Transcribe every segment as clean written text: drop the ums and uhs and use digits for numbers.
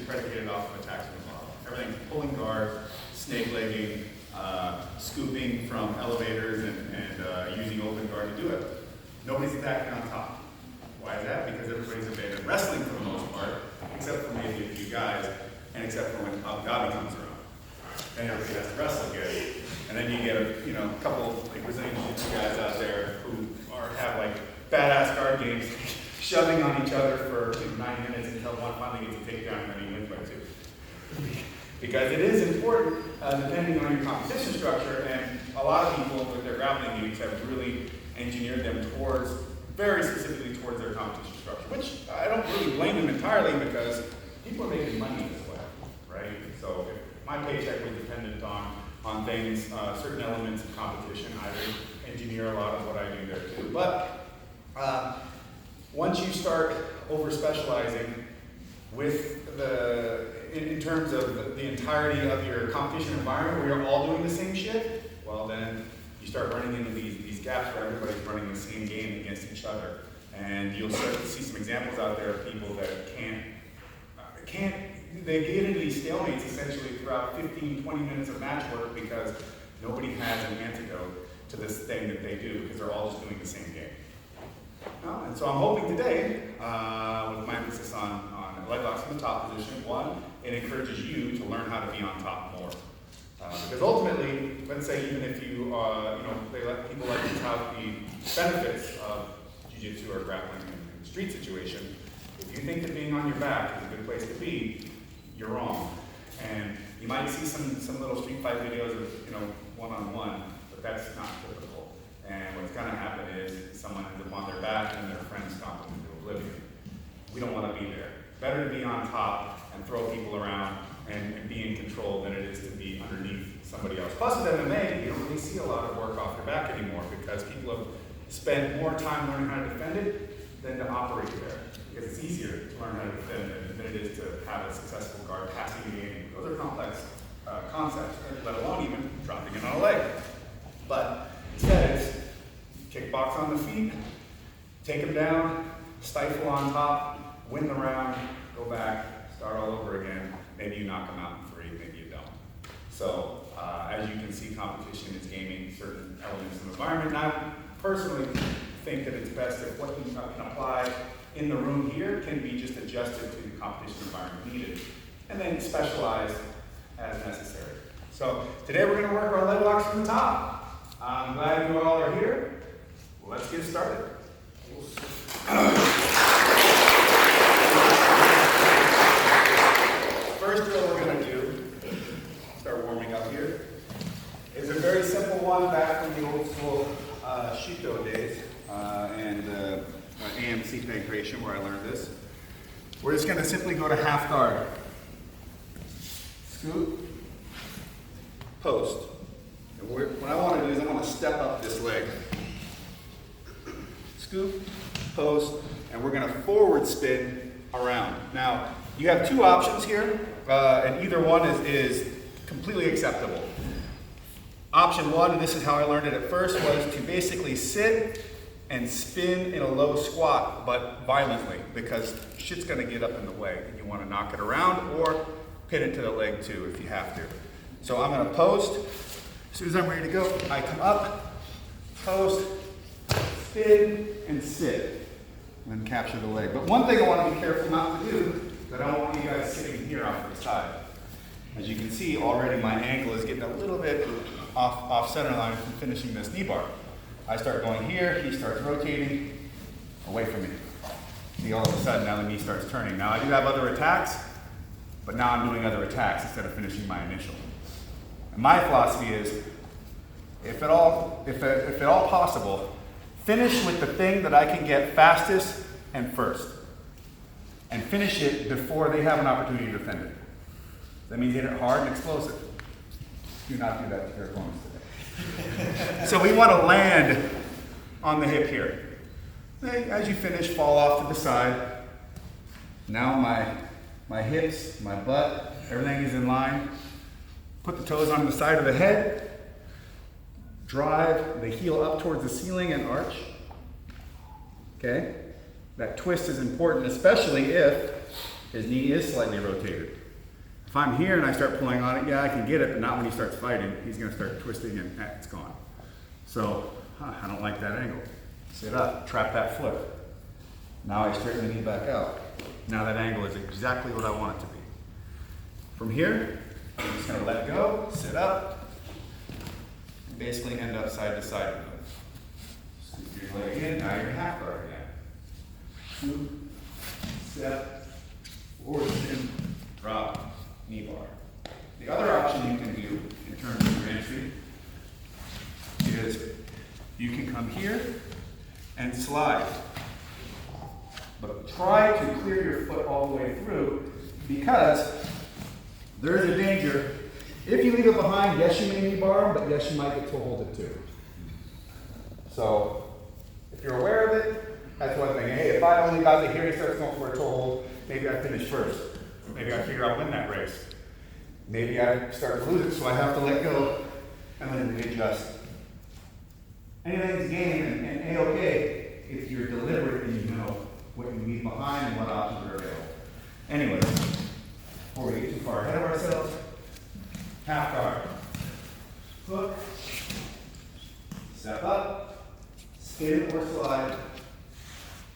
predicated off of attacks from the bottom. Everything's pulling guard, snake legging, scooping from elevators, and using open guard to do it. Nobody's attacking on top. Why is that? Because everybody's abandoned wrestling for the most part, except for maybe a few guys, and except for when Gabi comes around. Then everybody has to wrestle again. And then you get a couple like Brazilian Jiu-Jitsu guys out there who have like badass guard games, shoving on each other for 9 minutes until one finally gets a takedown and then he wins by 2. Because it is important, depending on your competition structure, and a lot of people with their grappling games have really engineered them towards, very specifically towards their competition structure, which I don't really blame them entirely because people are making money this way, right? So if my paycheck was dependent on things, certain elements of competition, I would engineer a lot of what I do there too. But once you start over-specializing with in terms of the entirety of your competition environment where you're all doing the same shit, well then you start running into these gaps where everybody's running the same game against each other. And you'll start to see some examples out there of people that they get into these stalemates essentially throughout 15, 20 minutes of match work because nobody has an antidote to this thing that they do because they're all just doing the same game. And so I'm hoping today, with my emphasis on leg locks in the top position, one, it encourages you to learn how to be on top more. Because ultimately, let's say even if you, they let people like to tout the benefits of jiu-jitsu or grappling in the street situation, if you think that being on your back is a good place to be, you're wrong. And you might see some little street fight videos of, one-on-one, but that's not typical. And what's gonna happen is someone ends up on their back and their friends stomp them into oblivion. We don't wanna be there. Better to be on top and throw people around and be in control than it is to be underneath somebody else. Plus with MMA, you don't really see a lot of work off your back anymore because people have spent more time learning how to defend it than to operate there. Because it's easier to learn how to defend it than it is to have a successful guard passing and gaining. Those are complex concepts, let alone even dropping it on a leg. But instead, it's kickbox on the feet, take them down, stifle on top, win the round, go back, start all over again. Maybe you knock them out in 3, maybe you don't. So, as you can see, competition is gaming certain elements of the environment. And I personally think that it's best if what you can apply in the room here can be just adjusted to the competition environment needed, and then specialize as necessary. So, today we're going to work our leg locks from the top. I'm glad you all are here. Let's get started. First drill we're going to do, start warming up here, is a very simple one back from the old school Shooto days and AMC thing creation where I learned this. We're just going to simply go to half guard. Scoop, post. And what I want to do is I want to step up this leg. Scoop, post, and we're going to forward spin around. Now, you have 2 options here, and either one is completely acceptable. Option 1, and this is how I learned it at first, was to basically sit and spin in a low squat, but violently, because shit's going to get up in the way, and you want to knock it around or pin it to the leg too if you have to. So I'm going to post. As soon as I'm ready to go, I come up, post, spin, and sit, and then capture the leg. But one thing I want to be careful not to do, that I don't want you guys sitting here off to the side. As you can see, already my ankle is getting a little bit off center line from finishing this knee bar. I start going here, he starts rotating away from me. See, all of a sudden now the knee starts turning. Now I do have other attacks, but now I'm doing other attacks instead of finishing my initial. And my philosophy is, if at all possible, finish with the thing that I can get fastest and first. And finish it before they have an opportunity to defend it. That means hit it hard and explosive. Do not do that to your opponents today. So we want to land on the hip here. As you finish, fall off to the side. Now my hips, my butt, everything is in line. Put the toes on the side of the head. Drive the heel up towards the ceiling and arch. Okay? That twist is important, especially if his knee is slightly rotated. I'm here and I start pulling on it, yeah, I can get it, but not when he starts fighting. He's gonna start twisting and it's gone. So, I don't like that angle. Sit up, trap that foot. Now I straighten the knee back out. Now that angle is exactly what I want it to be. From here, I'm just gonna let go, sit up, and basically end up side to side with it. Scoop your leg in, now you're half guard again. Scoop, step, forward spin, drop, knee bar. The other option you can do in terms of your entry is you can come here and slide. But try to clear your foot all the way through, because there is a danger. If you leave it behind, yes, you may knee bar, but yes, you might get toe hold it too. So if you're aware of it, that's one thing. Hey, if I only got to here and starts going for a toe hold, maybe I finish first. Maybe I figure out win that race. Maybe I start to lose it, so I have to let go and then readjust. Anything's game and A-okay if you're deliberate and you know what you leave behind and what options are available. Anyway, before we get too far ahead of ourselves, half guard. Hook, step up, spin or slide,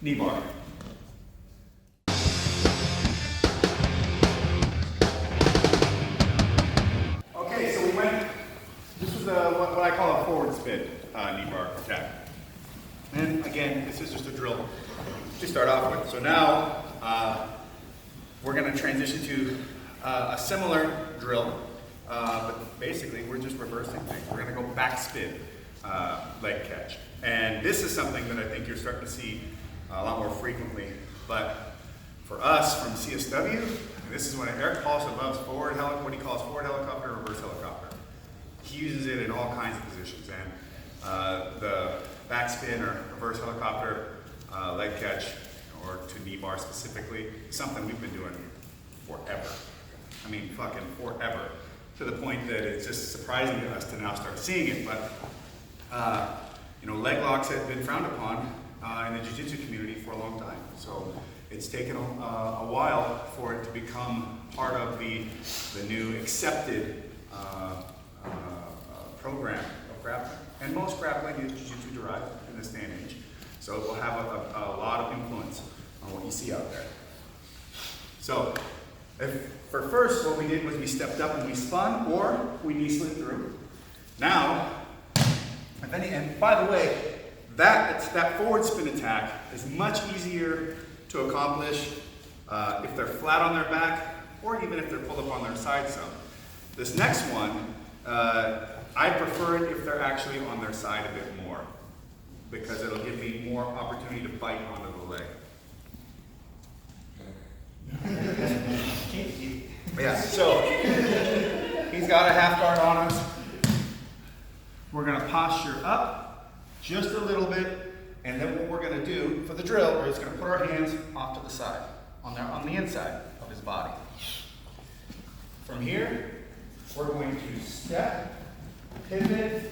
knee bar. Okay, so we went, this was what I call a forward spin knee bar attack. And again, this is just a drill to start off with. So now we're going to transition to a similar drill, but basically we're just reversing things. We're going to go back spin leg catch. And this is something that I think you're starting to see a lot more frequently. But for us from CSW, and this is when Eric Paulson loves forward what he calls forward helicopter, reverse helicopter. He uses it in all kinds of positions. And the backspin or reverse helicopter leg catch, or to knee bar specifically, is something we've been doing forever. I mean, fucking forever. To the point that it's just surprising to us to now start seeing it. But you know, leg locks have been frowned upon in the jiu-jitsu community for a long time. So it's taken a while for it to become part of the new accepted program of grappling. And most grappling is jiu-jitsu derived in this day and age. So it will have a lot of influence on what you see out there. So for first, what we did was we stepped up and we spun, or we knee slid through. Now, and by the way, that forward spin attack is much easier to accomplish if they're flat on their back, or even if they're pulled up on their side some. This next one, I prefer it if they're actually on their side a bit more, because it'll give me more opportunity to bite onto the leg. Yeah, so he's got a half guard on us. We're going to posture up just a little bit, and then what we're going to do for the drill, we're just going to put our hands off to the side, on the inside of his body. From here, we're going to step, pivot,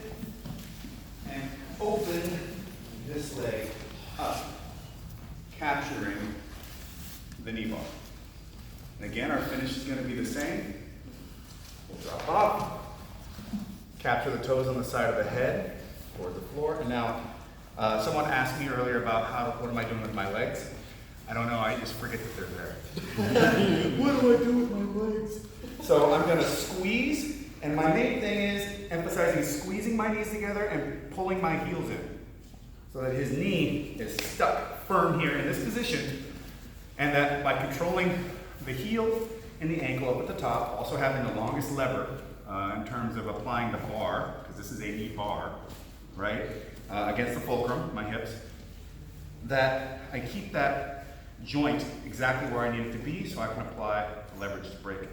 and open this leg up, capturing the knee bar. And again, our finish is going to be the same. We'll drop off, capture the toes on the side of the head toward the floor. And now, someone asked me earlier about what am I doing with my legs? I don't know, I just forget that they're there. What do I do with my legs? So I'm going to squeeze, and my main thing is emphasizing squeezing my knees together and pulling my heels in, so that his knee is stuck firm here in this position, and that by controlling the heel and the ankle up at the top, also having the longest lever in terms of applying the bar, because this is a knee bar, right, against the fulcrum, my hips, that I keep that joint exactly where I need it to be so I can apply the leverage to break it.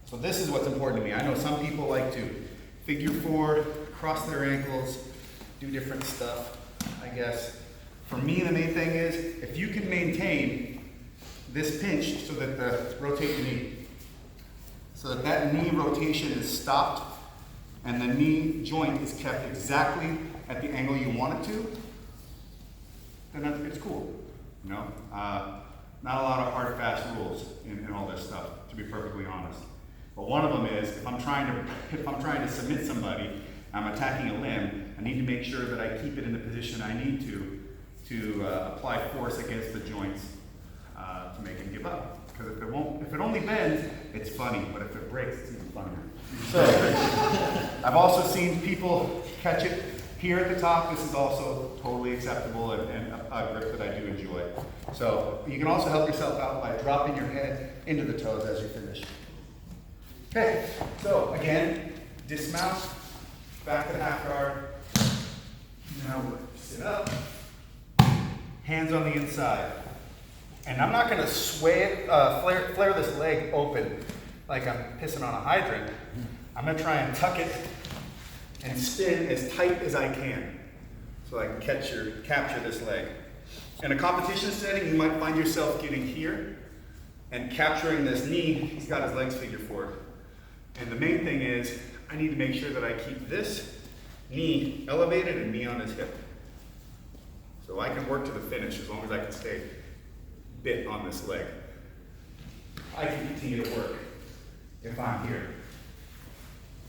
So this is what's important to me. I know some people like to figure forward, cross their ankles, do different stuff, I guess. For me, the main thing is, if you can maintain this pinch so that rotate the knee, so that knee rotation is stopped and the knee joint is kept exactly at the angle you want it to, then it's cool. You know, Not a lot of hard, fast rules in all this stuff, to be perfectly honest. But one of them is, if I'm trying to submit somebody, I'm attacking a limb, I need to make sure that I keep it in the position I need to apply force against the joints to make it give up. Because if it only bends, it's funny, but if it breaks, it's even funnier. So, I've also seen people catch it here at the top. This is also totally acceptable and a grip that I do enjoy. So, you can also help yourself out by dropping your head into the toes as you finish. Okay, so again, dismount, back to the half guard. Now sit up, hands on the inside. And I'm not going to sway it, flare this leg open like I'm pissing on a hydrant. I'm going to try and tuck it and spin as tight as I can so I can capture this leg. In a competition setting, you might find yourself getting here and capturing this knee. He's got his legs figure four. And the main thing is, I need to make sure that I keep this knee elevated and me on his hip. So I can work to the finish as long as I can stay bit on this leg. I can continue to work if I'm here.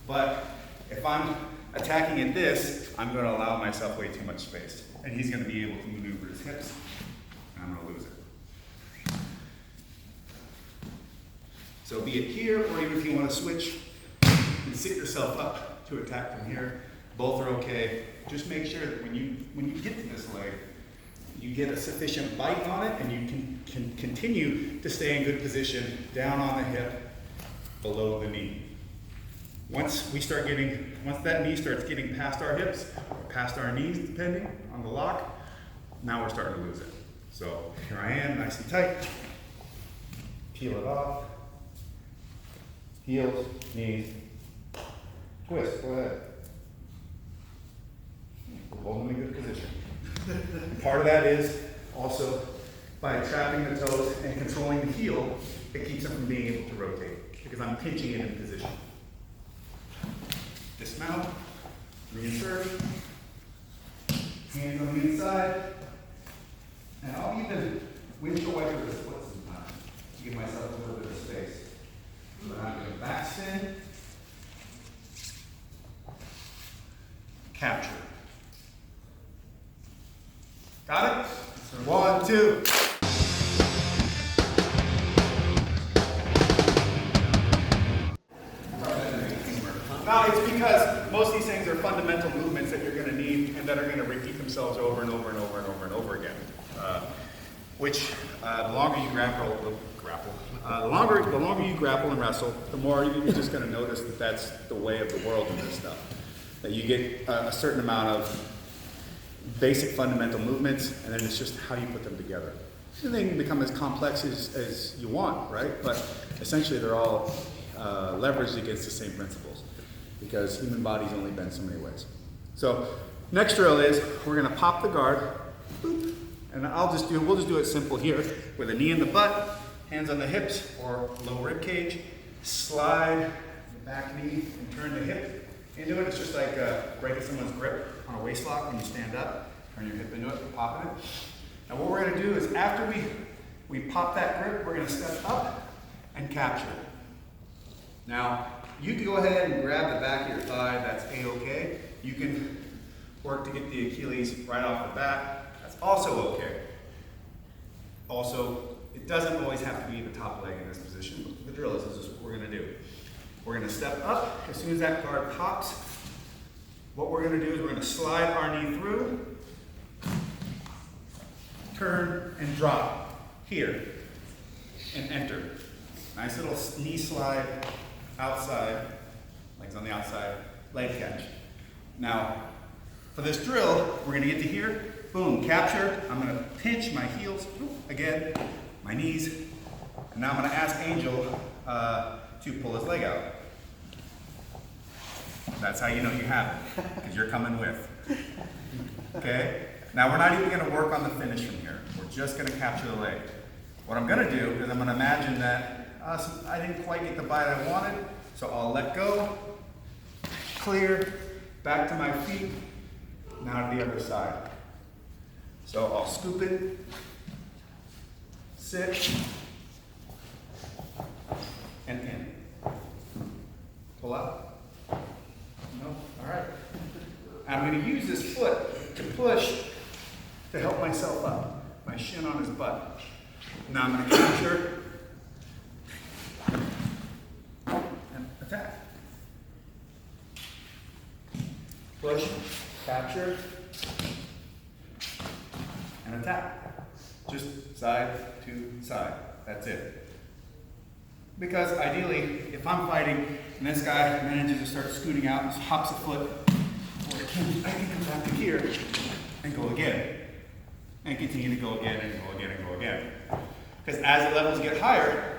But if I'm attacking at this, I'm going to allow myself way too much space. And he's going to be able to maneuver his hips, and I'm going to lose it. So be it here, or even if you want to switch and sit yourself up to attack from here, both are okay. Just make sure that when you get to this leg, you get a sufficient bite on it, and you can continue to stay in good position down on the hip, below the knee. Once that knee starts getting past our hips, or past our knees, depending on the lock, now we're starting to lose it. So here I am, nice and tight. Peel it off. Heels, knees, twist, go ahead. Hold them in a good position. Part of that is also by trapping the toes and controlling the heel, it keeps them from being able to rotate because I'm pinching it in position. Dismount, reinsert, hands on the inside, and I'll even windshield wiper the foot sometimes to give myself a little bit of space. So I'm going to back spin, capture. Got it? So 1, 2. Now, it's because most of these things are fundamental movements that you're going to need and that are going to repeat themselves over and over and over and over and over again. The longer you the longer you grapple and wrestle, the more you're just going to notice that that's the way of the world in this stuff. That you get a certain amount of basic fundamental movements, and then it's just how you put them together. And they can become as complex as you want, right? But essentially they're all leveraged against the same principles because human bodies only bend so many ways. So next drill is we're going to pop the guard, boop, and we'll just do it simple here with a knee in the butt, hands on the hips or low rib cage, slide the back knee and turn the hip into it. It's just like breaking someone's grip on a waist lock when you stand up, turn your hip into it, popping it. Now what we're going to do is after we pop that grip, we're going to step up and capture it. Now, you can go ahead and grab the back of your thigh, that's A-okay. You can work to get the Achilles right off the bat, that's also okay. Also, it doesn't always have to be the top leg in this position. The drill is, this is what we're going to do. We're going to step up. As soon as that guard pops, what we're going to do is we're going to slide our knee through, turn and drop here, and enter. Nice little knee slide outside, legs on the outside, leg catch. Now, for this drill, we're going to get to here, boom, capture. I'm going to pinch my heels, again, my knees, and now I'm going to ask Angel to pull his leg out. That's how you know you have it, because you're coming with. Okay? Now we're not even going to work on the finish from here. We're just going to capture the leg. What I'm going to do is I'm going to imagine that I didn't quite get the bite I wanted, so I'll let go, clear, back to my feet, now to the other side. So I'll scoop it, sit, and in. Pull out. No, all right. I'm going to use this foot to push to help myself up. My shin on his butt. Now I'm going to capture and attack. Push, capture, and attack. Just side to side. That's it. Because ideally, if I'm fighting and this guy manages to start scooting out and hops a foot, I can come back to here and go again. And continue to go again and go again and go again. Because as the levels get higher,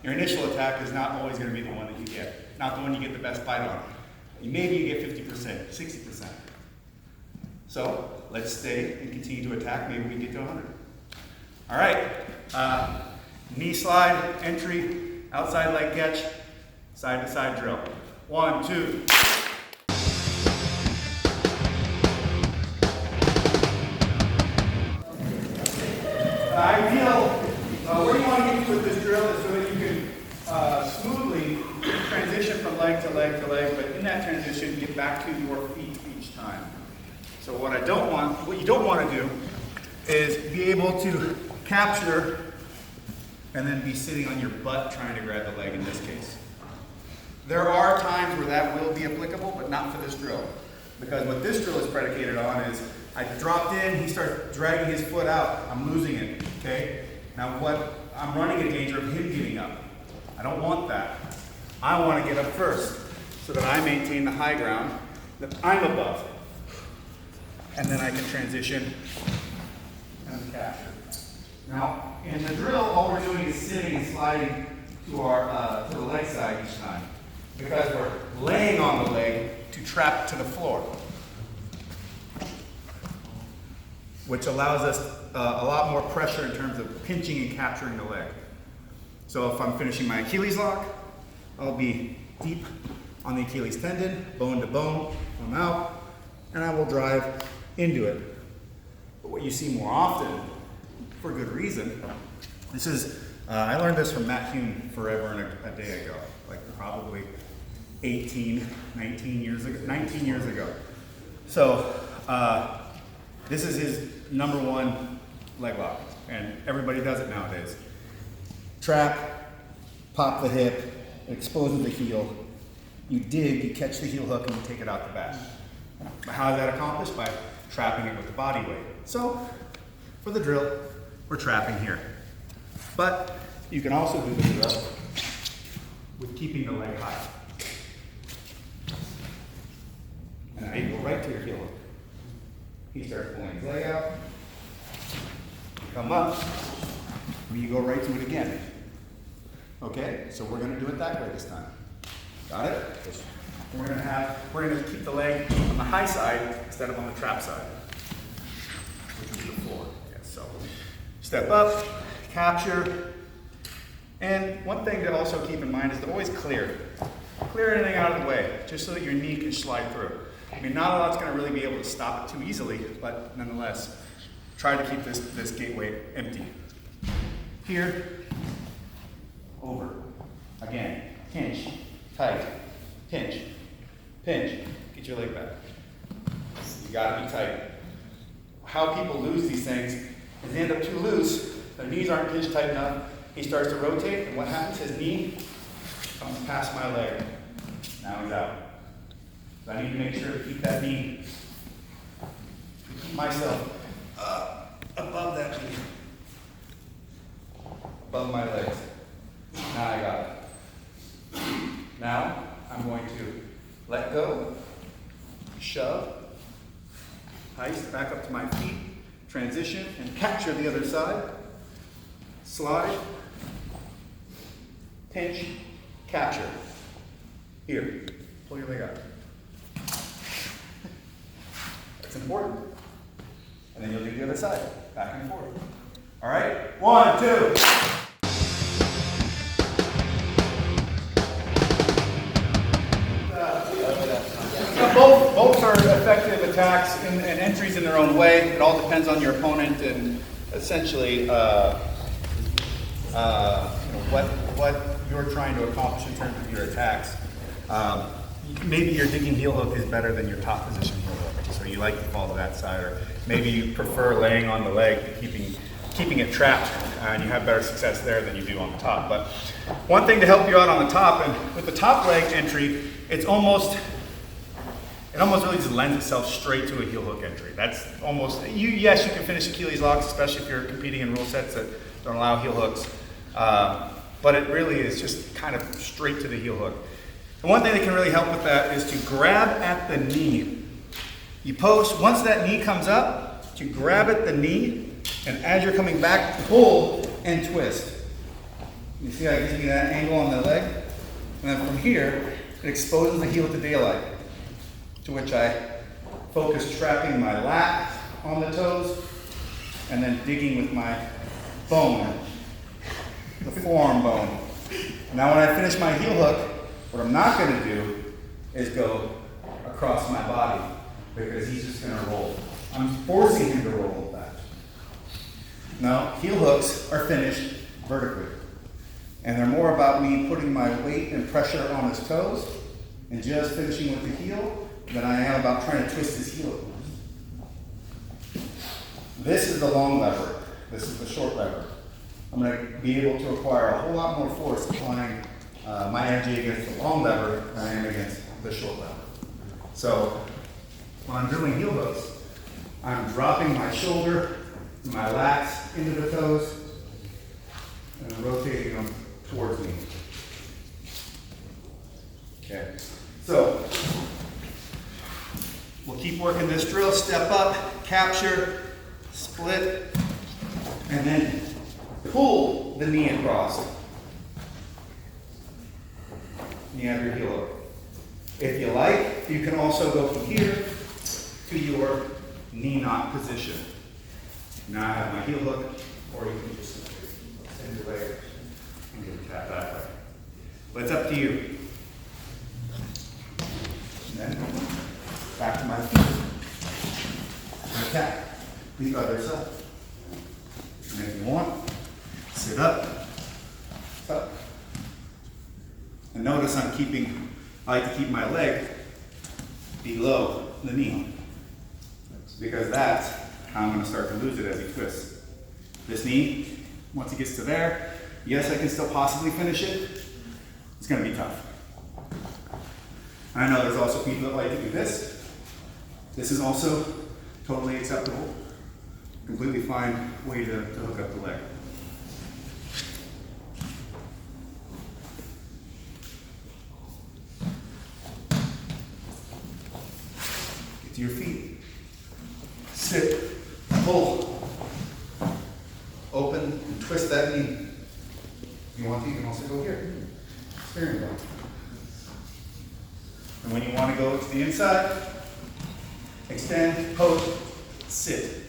your initial attack is not always going to be the one that you get. Not the one you get the best bite on. Maybe you get 50%, 60%. So let's stay and continue to attack. Maybe we get to 100. All right. Knee slide, entry, outside leg catch, side to side drill. 1, 2. Ideal, where you want to get to with this drill is so that you can smoothly transition from leg to leg to leg, but in that transition, get back to your feet each time. So what you don't want to do is be able to capture and then be sitting on your butt trying to grab the leg in this case. There are times where that will be applicable, but not for this drill. Because what this drill is predicated on is, I dropped in, he starts dragging his foot out, I'm losing it, okay? Now I'm running a danger of him getting up. I don't want that. I want to get up first, so that I maintain the high ground that I'm above. And then I can transition and capture. Now, in the drill, all we're doing is sitting and sliding to the leg side each time, because we're laying on the leg to trap to the floor, which allows us a lot more pressure in terms of pinching and capturing the leg. So if I'm finishing my Achilles lock, I'll be deep on the Achilles tendon, bone to bone, I'm out, and I will drive into it. But what you see more often, for good reason, this is, I learned this from Matt Hume forever and a day ago, like probably 19 years ago. So this is his #1 leg lock, and everybody does it nowadays. Trap, pop the hip, expose the heel. You dig, you catch the heel hook, and you take it out the back. How is that accomplished? By trapping it with the body weight. So for the drill, we're trapping here. But you can also do the drill with keeping the leg high. And now you go right to your heel hook. He starts pulling his leg out. Come up. And you go right to it again. Okay, so we're going to do it that way this time. Got it? We're going to keep the leg on the high side instead of on the trap side, which is the floor. Yes, so step up, capture, and one thing to also keep in mind is to always clear. Clear anything out of the way, just so that your knee can slide through. I mean, not a lot's going to really be able to stop it too easily, but nonetheless, try to keep this gateway empty. Here, over, again, pinch, tight, pinch, pinch, get your leg back. You gotta be tight. How people lose these things is they end up too loose, their knees aren't pinched tight enough, he starts to rotate, and what happens, his knee comes past my leg. Now he's out. So I need to make sure to keep that knee, to keep myself above that knee, above my legs. Now I got it. Now I'm going to let go, shove, heist back up to my feet, transition, and capture the other side. Slide, pinch, capture. Here, pull your leg out. That's important. And then you'll do the other side, back and forth. All right, 1, 2. Both are effective attacks and entries in their own way. It all depends on your opponent and essentially what you're trying to accomplish in terms of your attacks. Maybe your digging heel hook is better than your top position heel hook, so you like to fall to that side, or maybe you prefer laying on the leg, keeping it trapped, and you have better success there than you do on the top. But one thing to help you out on the top, and with the top leg entry, it almost really just lends itself straight to a heel hook entry. That's almost, yes, you can finish Achilles locks, especially if you're competing in rule sets that don't allow heel hooks, but it really is just kind of straight to the heel hook. And one thing that can really help with that is to grab at the knee. You post, once that knee comes up, you grab at the knee, and as you're coming back, pull and twist. You see how it gives me that angle on the leg? And then from here, it exposes the heel to daylight, to which I focus trapping my lat on the toes, and then digging with my bone, the forearm bone. Now when I finish my heel hook, what I'm not going to do is go across my body, because he's just going to roll. I'm forcing him to roll with that. Now, heel hooks are finished vertically, and they're more about me putting my weight and pressure on his toes and just finishing with the heel than I am about trying to twist his heel. This is the long lever. This is the short lever. I'm going to be able to acquire a whole lot more force applying my energy against the long lever than I am against the short lever. So when I'm drilling heel hooks, I'm dropping my shoulder, my lats into the toes, and I'm rotating them towards me. Okay, so we'll keep working this drill. Step up, capture, split, and then pull the knee across. You have your heel hook. If you like, you can also go from here to your knee knot position. Now I have my heel hook, or you can just send your leg and get a tap that way. But it's up to you. And then back to my feet. And attack the other side. And if you want, sit up, up. And notice I like to keep my leg below the knee, because that's how I'm going to start to lose it as he twists. This knee, once he gets to there, yes, I can still possibly finish it. It's going to be tough. I know there's also people that like to do this. This is also totally acceptable. Completely fine way to hook up the leg. Get to your feet. Sit, pull, open, and twist that knee. If you want to, you can also go here. Steering wheel. And when you want to go to the inside, extend, poke, sit.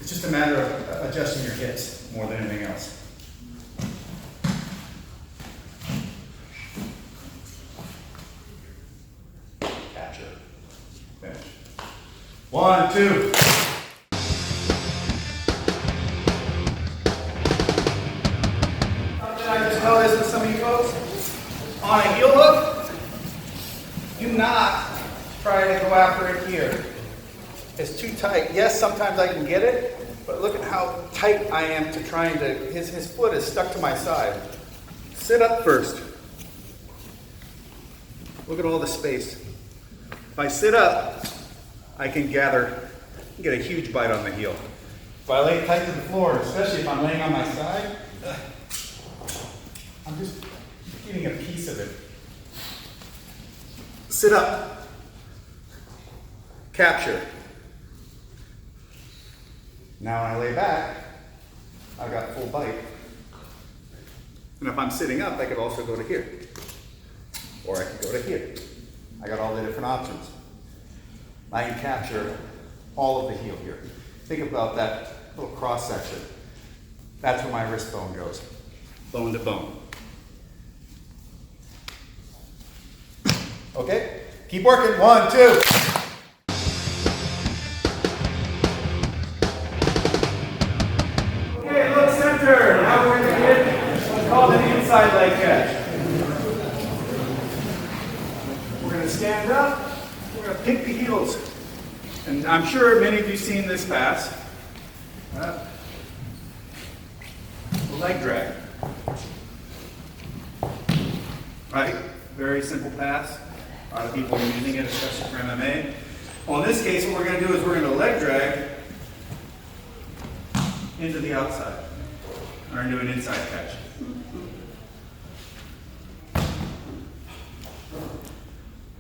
It's just a matter of adjusting your hips more than anything else. Capture. Finish. 1, 2. Something I just noticed with some of you folks, on a heel hook, do not try to go after it here. It's too tight. Yes, sometimes I can get it, but look at how tight I am to trying to, his foot is stuck to my side. Sit up first. Look at all the space. If I sit up, I can get a huge bite on the heel. If I lay tight to the floor, especially if I'm laying on my side, I'm just getting a piece of it. Sit up. Capture. Now when I lay back, I've got full bite. And if I'm sitting up, I could also go to here. Or I could go to here. I got all the different options. I can capture all of the heel here. Think about that little cross section. That's where my wrist bone goes. Bone to bone. Okay? Keep working. 1, 2. Okay, look center. Now we're going to get what's called an inside leg catch. We're going to stand up. We're going to pick the heels. And I'm sure many of you have seen this pass. The leg drag. Right? Very simple pass. A lot of people are using it, especially for MMA. Well, in this case, what we're going to do is we're going to leg drag into the outside. We're going to do an inside catch.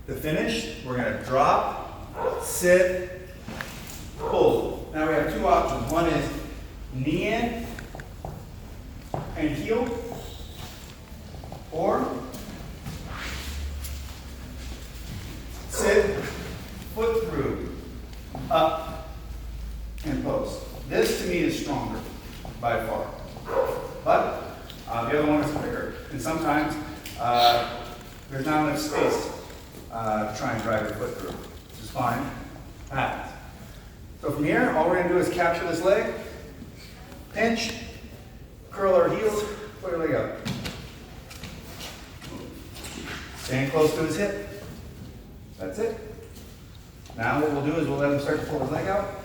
To finish, we're going to drop, sit, pull. Now we have two options. One is knee in and heel, or sit, foot through, up, and post. This to me is stronger by far. But the other one is quicker. And sometimes there's not enough space to try and drive your foot through, which is fine. Happens. So from here, all we're going to do is capture this leg, pinch, curl our heels, put our leg up. Stand close to his hip. That's it. Now what we'll do is we'll let him start to pull his leg out.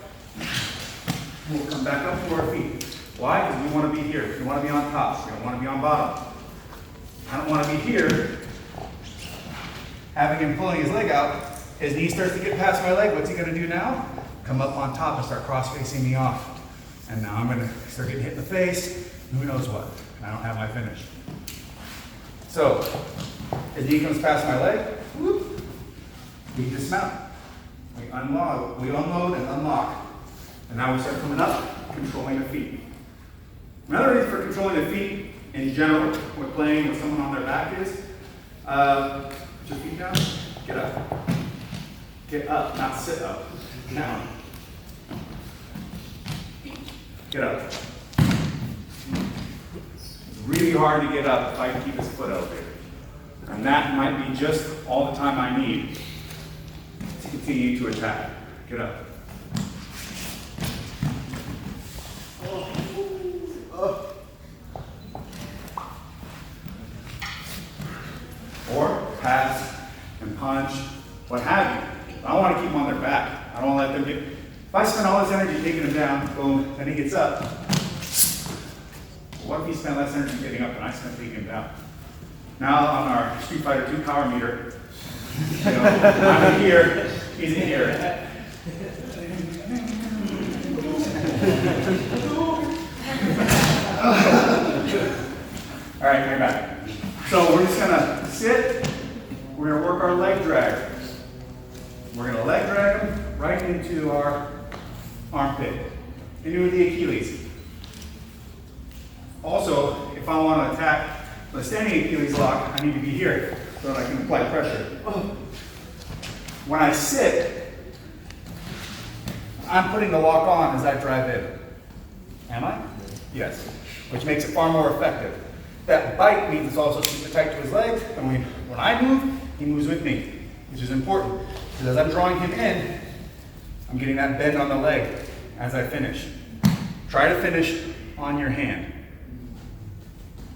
We'll come back up to our feet. Why? Because we want to be here. We want to be on top. We don't want to be on bottom. I don't want to be here, having him pulling his leg out. His knee starts to get past my leg. What's he going to do now? Come up on top and start cross-facing me off. And now I'm going to start getting hit in the face. Who knows what? And I don't have my finish. So, his knee comes past my leg. Whoop. We dismount. We unload and unlock. And now we start coming up, controlling the feet. Another reason for controlling the feet in general when playing with someone on their back is, put your feet down, get up. Get up, not sit up. Down. Get up. It's really hard to get up if I can keep his foot elevated. And that might be just all the time I need to continue to attack. Get up. Or pass and punch, what have you. I want to keep them on their back. I don't want to let them get, if I spend all this energy taking him down, boom, then he gets up. What if he spent less energy getting up than I spent taking him down? Now on our Street Fighter 2 power meter, you know, I'm in here, he's in here. All right, come back. So we're just gonna sit, we're gonna work our leg drag. We're gonna leg drag him right into our armpit, into the Achilles. Also, if I want to attack the standing Achilles lock, I need to be here so that I can apply pressure. When I sit, I'm putting the lock on as I drive in. Am I? Yes. Which makes it far more effective. That bite means it's also super tight to his legs, and when I move, he moves with me, which is important. Because as I'm drawing him in, I'm getting that bend on the leg as I finish. Try to finish on your hand.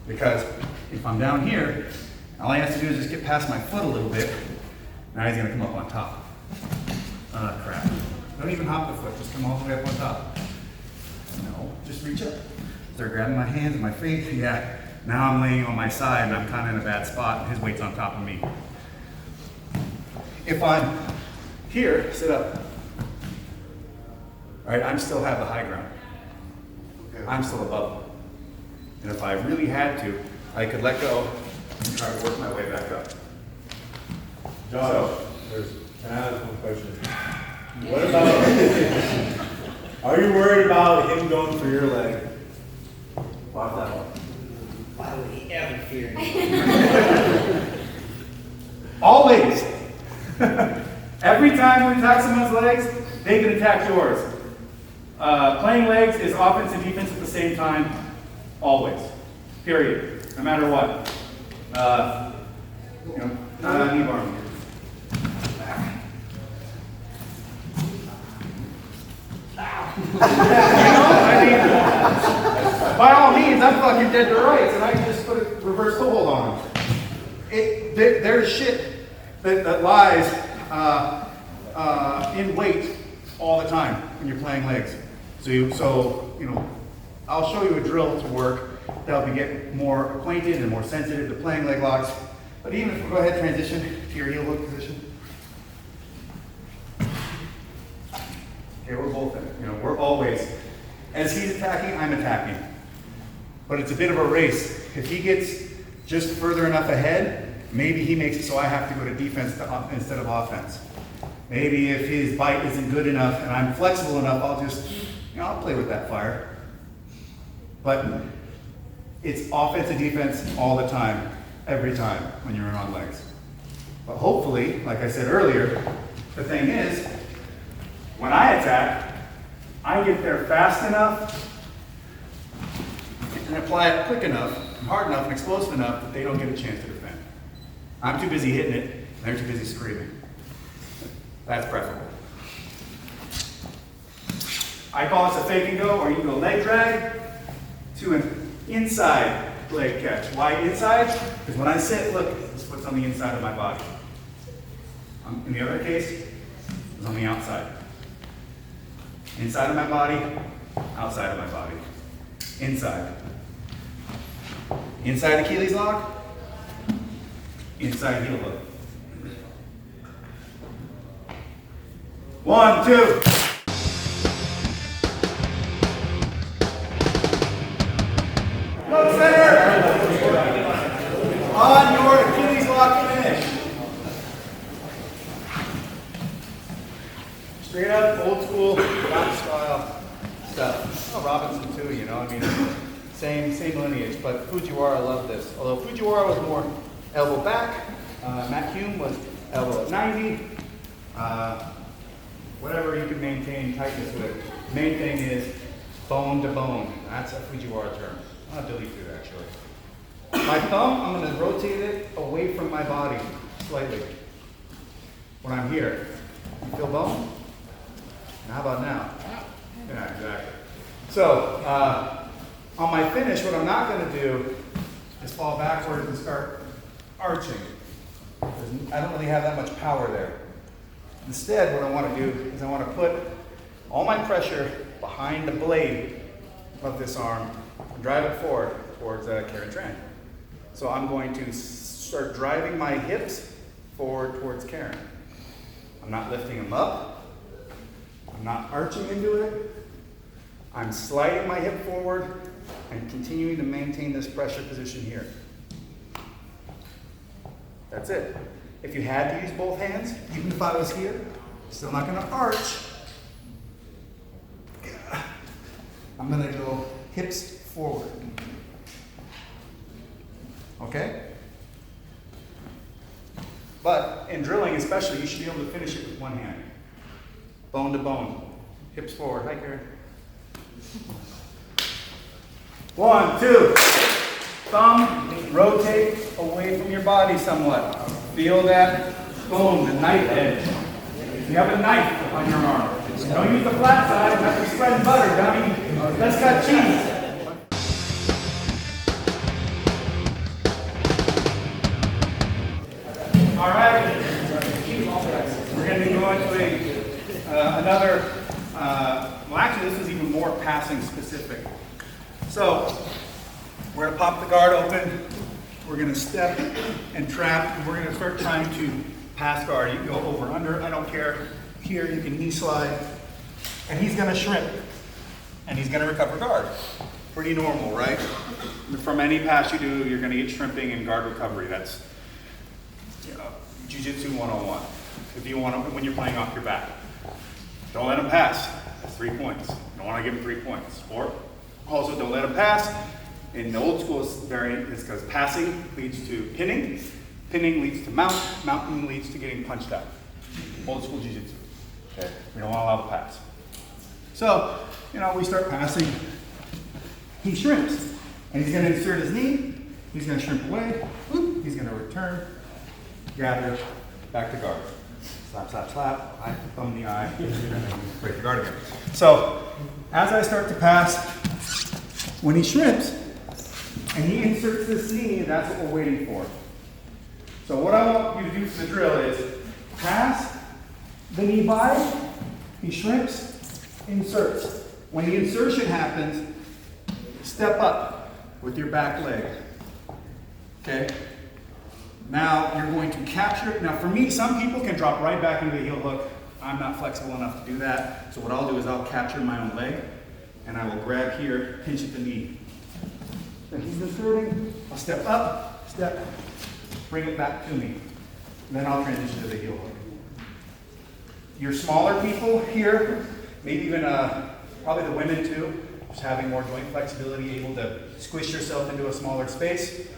Because if I'm down here, all he has to do is just get past my foot a little bit. Now he's going to come up on top. Crap. Don't even hop the foot, just come all the way up on top. No, just reach up. Start grabbing my hands and my feet. Yeah, now I'm laying on my side and I'm kind of in a bad spot and his weight's on top of me. If I'm here, sit up. All right, I still have the high ground. Okay. I'm still above him. And if I really had to, I could let go and try to work my way back up. John, can I ask one question? What about, are you worried about him going for your leg? Why that one? Why would he ever fear me? Always. Every time we attack someone's legs, they can attack yours. Playing legs is offense and defense at the same time, always. Period. No matter what. Not on Kneebar. I mean, by all means, I'm fucking dead to rights, and I can just put a reverse toe hold on him. There's shit that lies in weight all the time when you're playing legs. So you know, I'll show you a drill to work to help you get more acquainted and more sensitive to playing leg locks. But even if we go ahead and transition to your heel hook position. Okay, we're both in it. You know, we're always, as he's attacking, I'm attacking. But it's a bit of a race. If he gets just further enough ahead, maybe he makes it so I have to go to defense instead of offense. Maybe if his bite isn't good enough and I'm flexible enough, I'll just, you know, I'll play with that fire. But it's offense and defense all the time, every time when you're in on legs. But hopefully, like I said earlier, the thing is, when I attack, I get there fast enough and apply it quick enough, hard enough, and explosive enough that they don't get a chance to defend. I'm too busy hitting it, and they're too busy screaming. That's preferable. I call this a fake and go, or you can go leg drag to an inside leg catch. Why inside? Because when I sit, look, this foot's on the inside of my body. In the other case, it's on the outside. Inside of my body, outside of my body. Inside. Inside Achilles lock, inside heel hook. 1, 2. Look center. On your Achilles lock finish. Straight up, old school, rock style stuff. Oh, Robinson too, you know, I mean, same lineage, but Fujiwara loved this. Although Fujiwara was more elbow back, Matt Hume was elbow at 90. Whatever you can maintain tightness with. Main thing is bone to bone. That's a Fujiwara term. I'll delete it actually. My thumb, I'm going to rotate it away from my body slightly when I'm here. You feel bone? And how about now? Yeah, exactly. So, on my finish, what I'm not going to do is fall backwards and start arching. I don't really have that much power there. Instead, what I want to do is I want to put all my pressure behind the blade of this arm and drive it forward towards Karen Tran. So I'm going to start driving my hips forward towards Karen. I'm not lifting them up. I'm not arching into it. I'm sliding my hip forward and continuing to maintain this pressure position here. That's it. If you had to use both hands, even if I was here, still not going to arch. I'm going to go hips forward. Okay? But in drilling especially, you should be able to finish it with one hand. Bone to bone. Hips forward. Hi, Karen. 1, 2. Thumb, rotate away from your body somewhat. Feel that bone, the knife edge. You have a knife on your arm. Don't use the flat side, that's for spreading butter, dummy. Let's cut cheese. All right. We're going to be going to another, well actually this is even more passing specific. So, we're going to pop the guard open. We're going to step and trap, and we're going to start trying to pass guard. You can go over, under, I don't care. Here, you can knee slide. And he's going to shrimp. And he's going to recover guard. Pretty normal, right? From any pass you do, you're going to get shrimping and guard recovery. That's Jiu-Jitsu 101. If you want to, when you're playing off your back. Don't let him pass. That's 3 points. You don't want to give him 3 points. Or, also don't let him pass. In the old school variant, it's because passing leads to pinning, pinning leads to mount, mounting leads to getting punched out. Old school jiu-jitsu. Okay, we don't want to allow the pass. So, we start passing. He shrimps, and he's going to insert his knee. He's going to shrimp away. Whoop, he's going to return, gather, back to guard. slap, slap, slap, eye, thumb in the eye, break the guard again. So, as I start to pass, when he shrimps, and he inserts this knee, that's what we're waiting for. So what I want you to do for the drill is pass the knee by, he shrimps, inserts. When the insertion happens, step up with your back leg. Okay? Now you're going to capture it. Now for me, some people can drop right back into the heel hook. I'm not flexible enough to do that. So what I'll do is I'll capture my own leg and I will grab here, pinch at the knee. Then he's inserting, I'll step up, step, bring it back to me. Then I'll transition to the heel hook. Your smaller people here, maybe even probably the women too, just having more joint flexibility, able to squish yourself into a smaller space,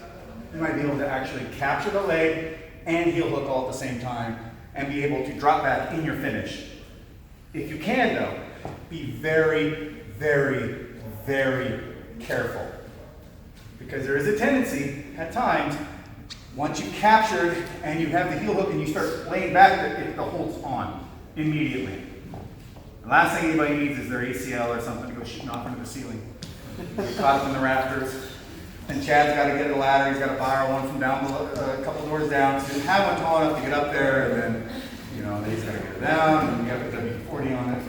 you might be able to actually capture the leg and heel hook all at the same time and be able to drop back in your finish. If you can though, be very, very, very careful. Because there is a tendency at times, once you've captured and you have the heel hook and you start laying back, the hold's on immediately. The last thing anybody needs is their ACL or something to go shooting off into the ceiling. Get caught up in the rafters. And Chad's got to get a ladder, he's got to borrow one from down below, a couple doors down. So you have one tall enough to get up there, and then, then he's got to get it down, and you have the W40 on it.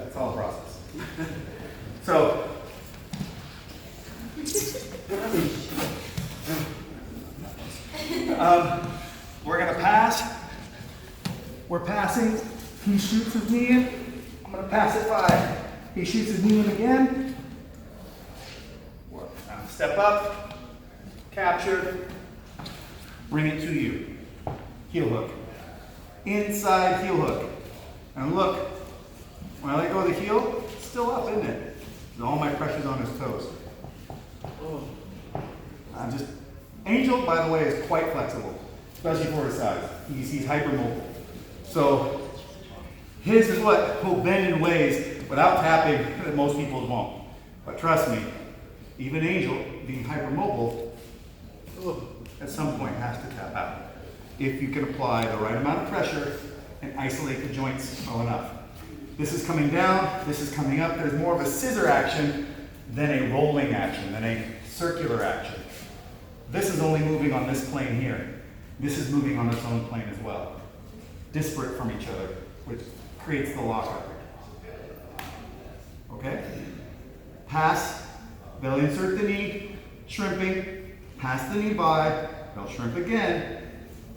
It's all a process. So, we're going to pass. We're passing. He shoots his knee in. I'm going to pass it by. He shoots his knee in again. Step up, capture, bring it to you. Heel hook. Inside heel hook. And look, when I let go of the heel, it's still up, isn't it? All my pressure's on his toes. Angel, by the way, is quite flexible, especially for his size. He's hypermobile. So his is what will bend in ways without tapping that most people won't. But trust me, even Angel, being hypermobile, at some point has to tap out. If you can apply the right amount of pressure and isolate the joints well enough. This is coming down, this is coming up. There's more of a scissor action than a rolling action, than a circular action. This is only moving on this plane here. This is moving on its own plane as well. Disparate from each other, which creates the lockup. Okay? Pass. They'll insert the knee, shrimping, pass the knee by, they'll shrimp again.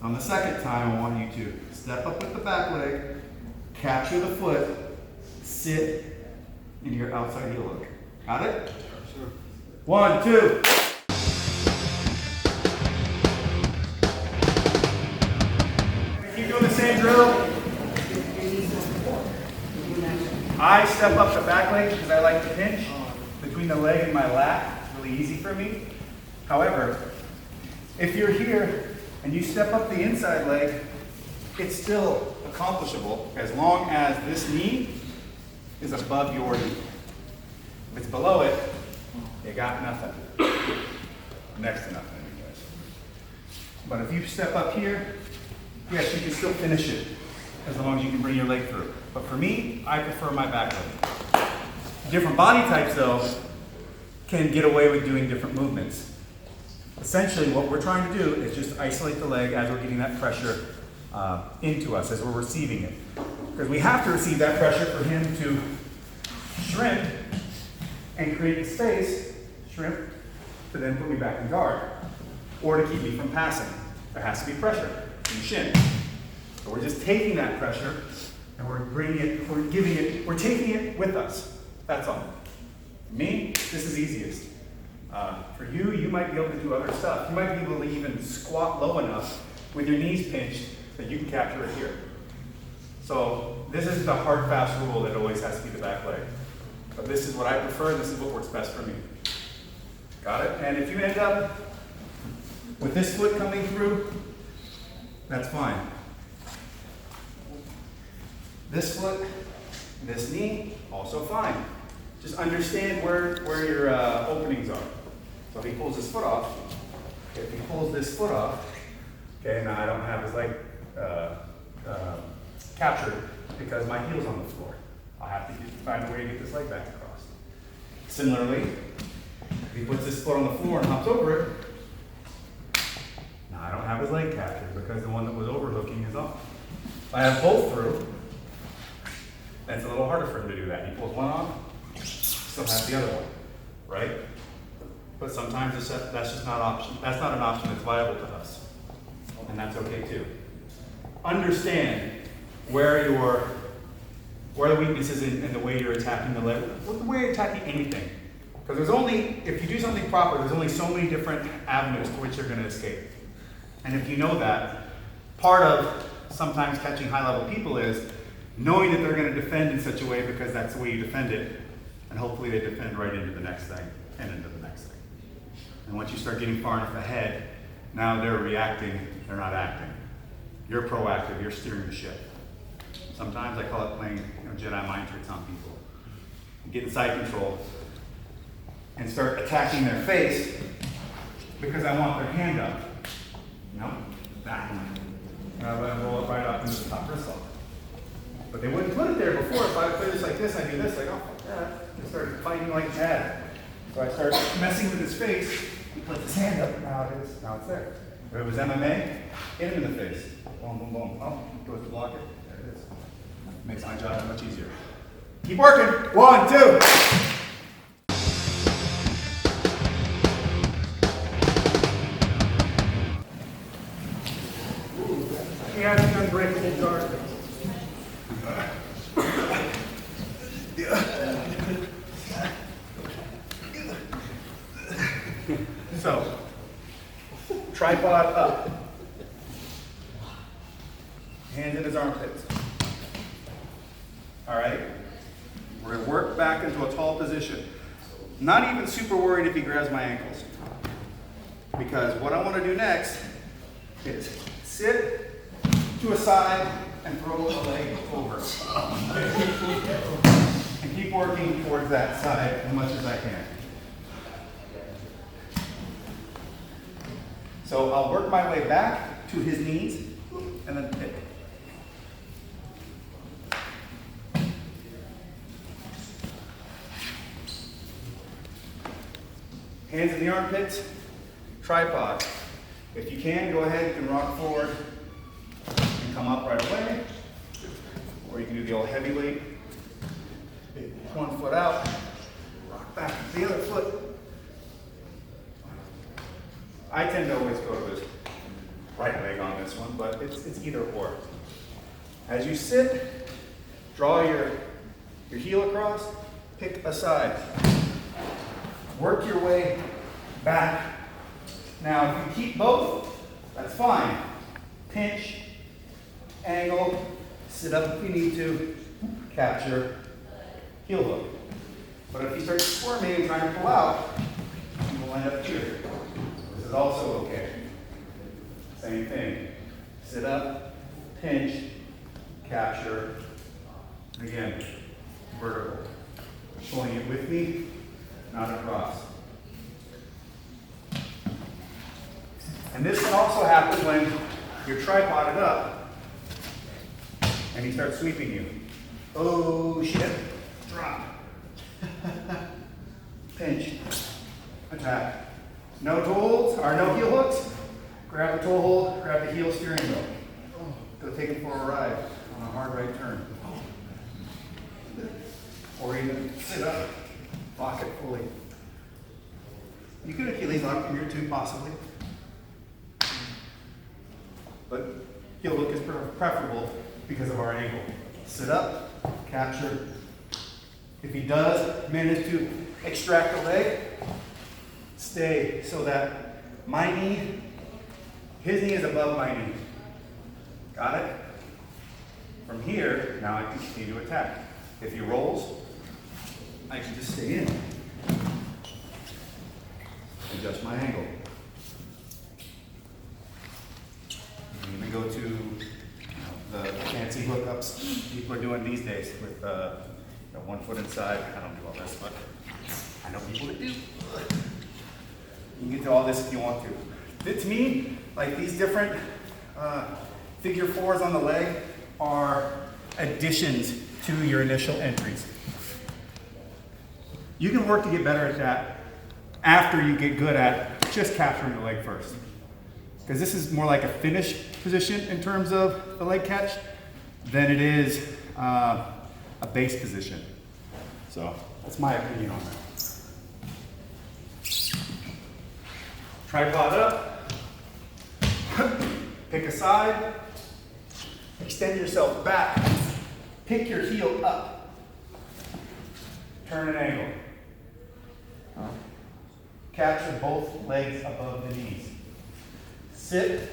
On the second time, I want you to step up with the back leg, capture the foot, sit in your outside heel hook. Got it? Sure. 1, 2. Keep doing the same drill. I step up the back leg because I like to pinch. Between the leg and my lat, it's really easy for me. However, if you're here and you step up the inside leg, it's still accomplishable as long as this knee is above your knee. If it's below it, you got nothing. Next to nothing, anyways. But if you step up here, yes, you can still finish it as long as you can bring your leg through. But for me, I prefer my back leg. Different body types, though, can get away with doing different movements. Essentially, what we're trying to do is just isolate the leg as we're getting that pressure into us, as we're receiving it. Because we have to receive that pressure for him to shrimp and create the space, shrimp, to then put me back in guard, or to keep me from passing. There has to be pressure in the shin. So we're just taking that pressure and we're bringing it, we're giving it, we're taking it with us. That's all. For me, this is easiest. For you, you might be able to do other stuff. You might be able to even squat low enough with your knees pinched that you can capture it here. So this is the hard, fast rule that always has to be the back leg. But this is what I prefer, this is what works best for me. Got it? And if you end up with this foot coming through, that's fine. This foot, this knee, also fine. Just understand where your openings are. So if he pulls his foot off, if he pulls this foot off, okay, now I don't have his leg captured because my heel's on the floor. I'll have to find a way to get this leg back across. Similarly, if he puts his foot on the floor and hops over it, now I don't have his leg captured because the one that was overhooking is off. If I have both through, then it's a little harder for him to do that. He pulls one off, still has the other one, right? But sometimes that's just not an option. That's not an option that's viable to us, and that's okay too. Understand where the weaknesses in the way you're attacking the leg, the way you're attacking anything. Because there's only, if you do something proper, there's only so many different avenues to which you're going to escape. And if you know that, part of sometimes catching high-level people is knowing that they're going to defend in such a way because that's the way you defend it, and hopefully they defend right into the next thing and into the next thing. And once you start getting far enough ahead, now they're reacting, they're not acting. You're proactive, you're steering the ship. Sometimes I call it playing Jedi mind tricks on people. You get in side control and start attacking their face because I want their hand up. Back. And I let them roll it right up into the top bristle. But they wouldn't put it there before. If I would play this like this, I'd do this, like, oh, fuck that. They started fighting like mad. So I started messing with his face. He puts his hand up, now it's there. If it was MMA, hit him in the face. Boom, boom, boom. Oh, he goes to block it. There it is. Makes my job much easier. Keep working. 1, 2. He has an unbreakable guard. So, tripod up. Hands in his armpits. All right? We're going to work back into a tall position. Not even super worried if he grabs my ankles. Because what I want to do next is sit to a side and throw a leg over. And keep working towards that side as much as I can. So I'll work my way back to his knees and then pick. Hands in the armpits, tripod. If you can, go ahead, you can rock forward and come up right away. Or you can do the old heavyweight. Pick one foot out, rock back to the other foot. I tend to always go to his right leg on this one, but it's either or. As you sit, draw your heel across, pick a side. Work your way back. Now, if you keep both, that's fine. Pinch, angle, sit up if you need to, capture, heel hook. But if you start squirming and trying to pull out, you will end up here. This is also okay. Same thing. Sit up, pinch, capture. Again, vertical. Pulling it with me, not across. And this can also happen when you're tripoded up and he starts sweeping you. Oh shit, drop. Pinch, attack. No toe holds, or no heel hooks. Grab the toe hold, grab the heel steering wheel. Go take him for a ride on a hard right turn. Or even sit up, lock it fully. You could Achilles lock from here too, possibly. But heel hook is preferable because of our angle. Sit up, capture. If he does manage to extract the leg, stay so that my knee, his knee is above my knee. Got it? From here, now I can continue to attack. If he rolls, I can just stay in. Adjust my angle. I'm going to go to the fancy hookups people are doing these days with 1 foot inside. I don't do all this, but I know people that do. You can get to all this if you want to. To me, like these different figure fours on the leg, are additions to your initial entries. You can work to get better at that after you get good at just capturing the leg first. Because this is more like a finish position in terms of the leg catch than it is a base position. So that's my opinion on that. Tripod up, pick a side, extend yourself back, pick your heel up, turn an angle. Capture both legs above the knees. Sit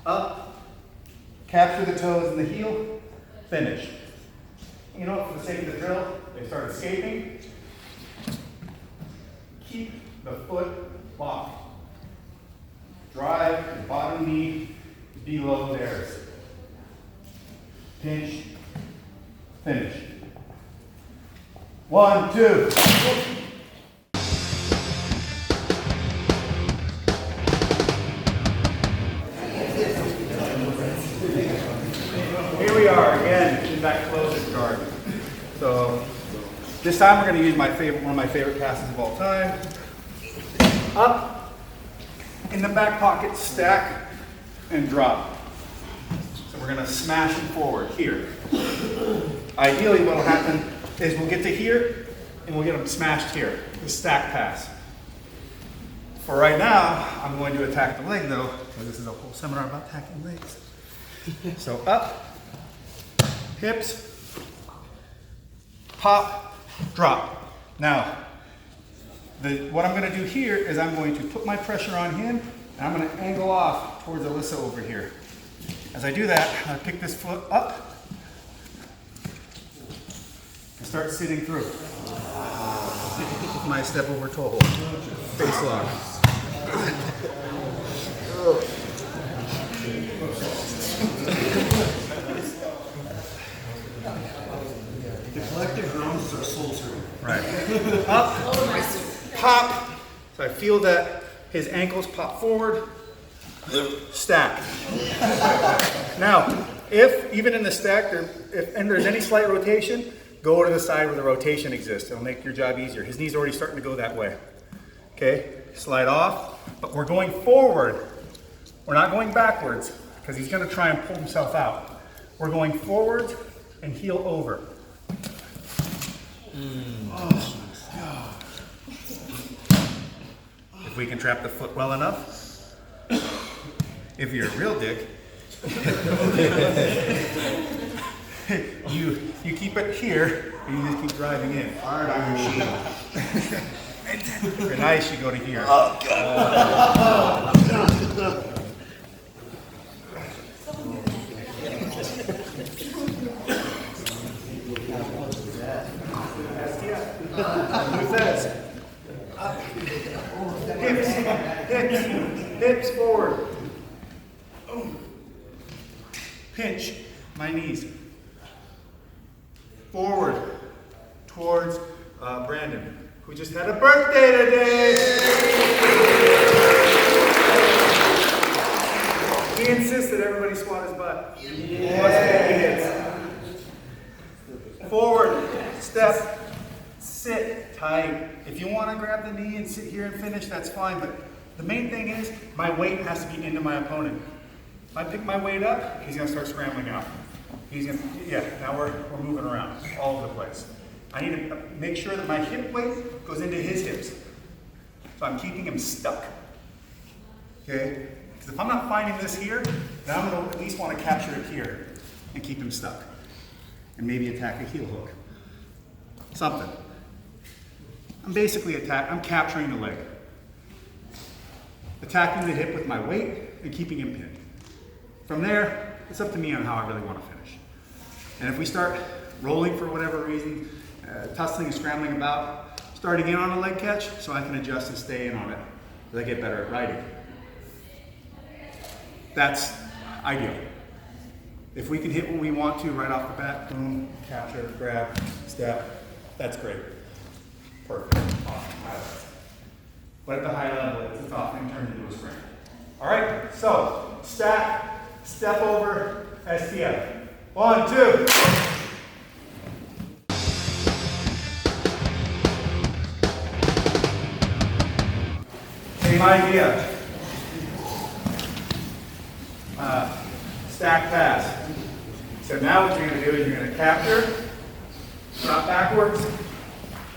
up, capture the toes and the heel, finish. You know, for the sake of the drill, they start escaping. Keep the foot locked. Drive the bottom knee below theirs. Pinch, finish. 1, 2. Here we are again in that closed guard. So this time we're going to use one of my favorite passes of all time. Up. In the back pocket, stack and drop. So we're going to smash it forward here. Ideally what will happen is we'll get to here and we'll get them smashed here. The stack pass. For right now, I'm going to attack the leg though, because this is a whole seminar about attacking legs. So up, hips, pop, drop. Now, what I'm going to do here is I'm going to put my pressure on him and I'm going to angle off towards Alyssa over here. As I do that, I pick this foot up and start sitting through. My step over toe hold. Face lock. The collective groans is our soul scream. Right. Up, pop. So I feel that his ankles pop forward. Stack. Now, if even in the stack, if there's any slight rotation, go to the side where the rotation exists. It'll make your job easier. His knee's already starting to go that way. Okay, slide off, but we're going forward. We're not going backwards because he's going to try and pull himself out. We're going forward and heel over. If we can trap the foot well enough, if you're a real dick, you keep it here and you just keep driving in. Hard iron sheet. If you're nice, you go to here. Oh, God. Move fast. Hips forward. Pinch my knees. Forward towards Brandon, who just had a birthday today. He insists that everybody squat his butt. Yeah. Forward, step, sit tight. If you want to grab the knee and sit here and finish, that's fine. But the main thing is my weight has to be into my opponent. If I pick my weight up, he's going to start scrambling out. He's going to, now we're moving around all over the place. I need to make sure that my hip weight goes into his hips. So I'm keeping him stuck. Okay? Because if I'm not finding this here, then I'm going to at least want to capture it here and keep him stuck. And maybe attack a heel hook. Something. I'm basically I'm capturing the leg. Attacking the hip with my weight and keeping him pinned. From there, it's up to me on how I really want to finish. And if we start rolling for whatever reason, tussling and scrambling about, starting in on a leg catch so I can adjust and stay in on it as I get better at riding. That's ideal. If we can hit what we want to right off the bat, boom, capture, grab, step, that's great. Perfect. Awesome. Highlights. But at the high level, it's often turned into a sprint. All right, so stack, step over, STF. 1, 2. Same idea. Stack pass. So now what you're going to do is you're going to capture, drop backwards,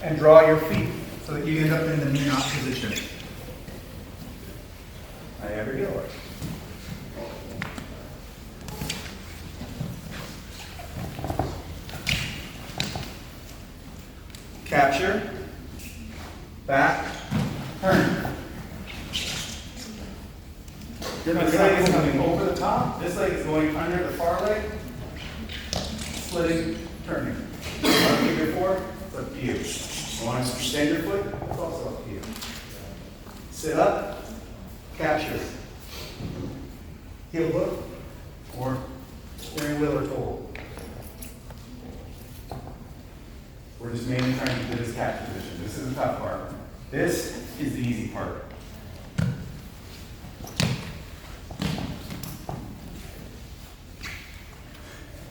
and draw your feet so that you end up in the knee knot position. I ever do it. Capture, back, turn. This leg is coming over the top. This leg is going under the far leg. Splitting, turning. Want to keep your fork? It's up to you. You want to extend your foot? It's also up to you. Sit up, capture. Heel hook, or steering wheel or toe. We're just mainly trying to get this capture position. This is the tough part. This is the easy part.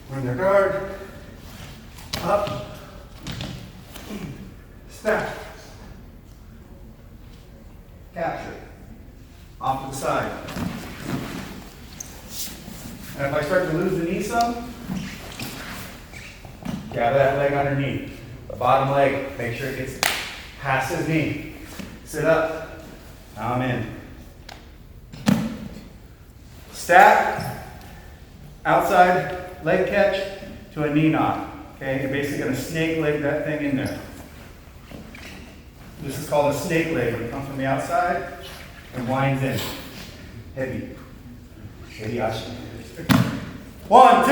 Run their guard, up, stack, capture, off to the side. And if I start to lose the knee some, grab that leg underneath. The bottom leg, make sure it gets past his knee. Sit up, now I'm in. Stack, outside leg catch to a knee knot. Okay, you're basically going to snake leg that thing in there. This is called a snake leg when it comes from the outside and winds in. Heavy. Heavy ashi. 1, 2.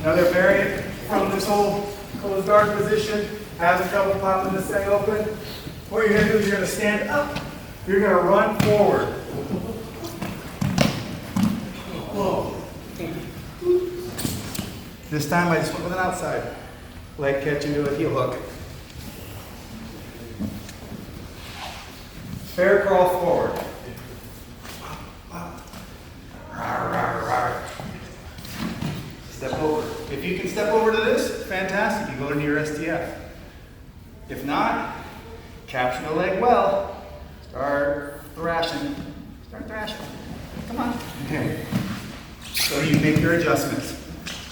Another variant from this whole closed guard position. Having trouble popping this thing open. What you're going to do is you're going to stand up. You're going to run forward. Whoa. This time I just went with an outside leg catch into a heel hook. Bear crawl forward. Step over. If you can step over to this, fantastic. You go into your STF. If not, capture the leg well. Start thrashing. Start thrashing. Come on. Okay. So you make your adjustments.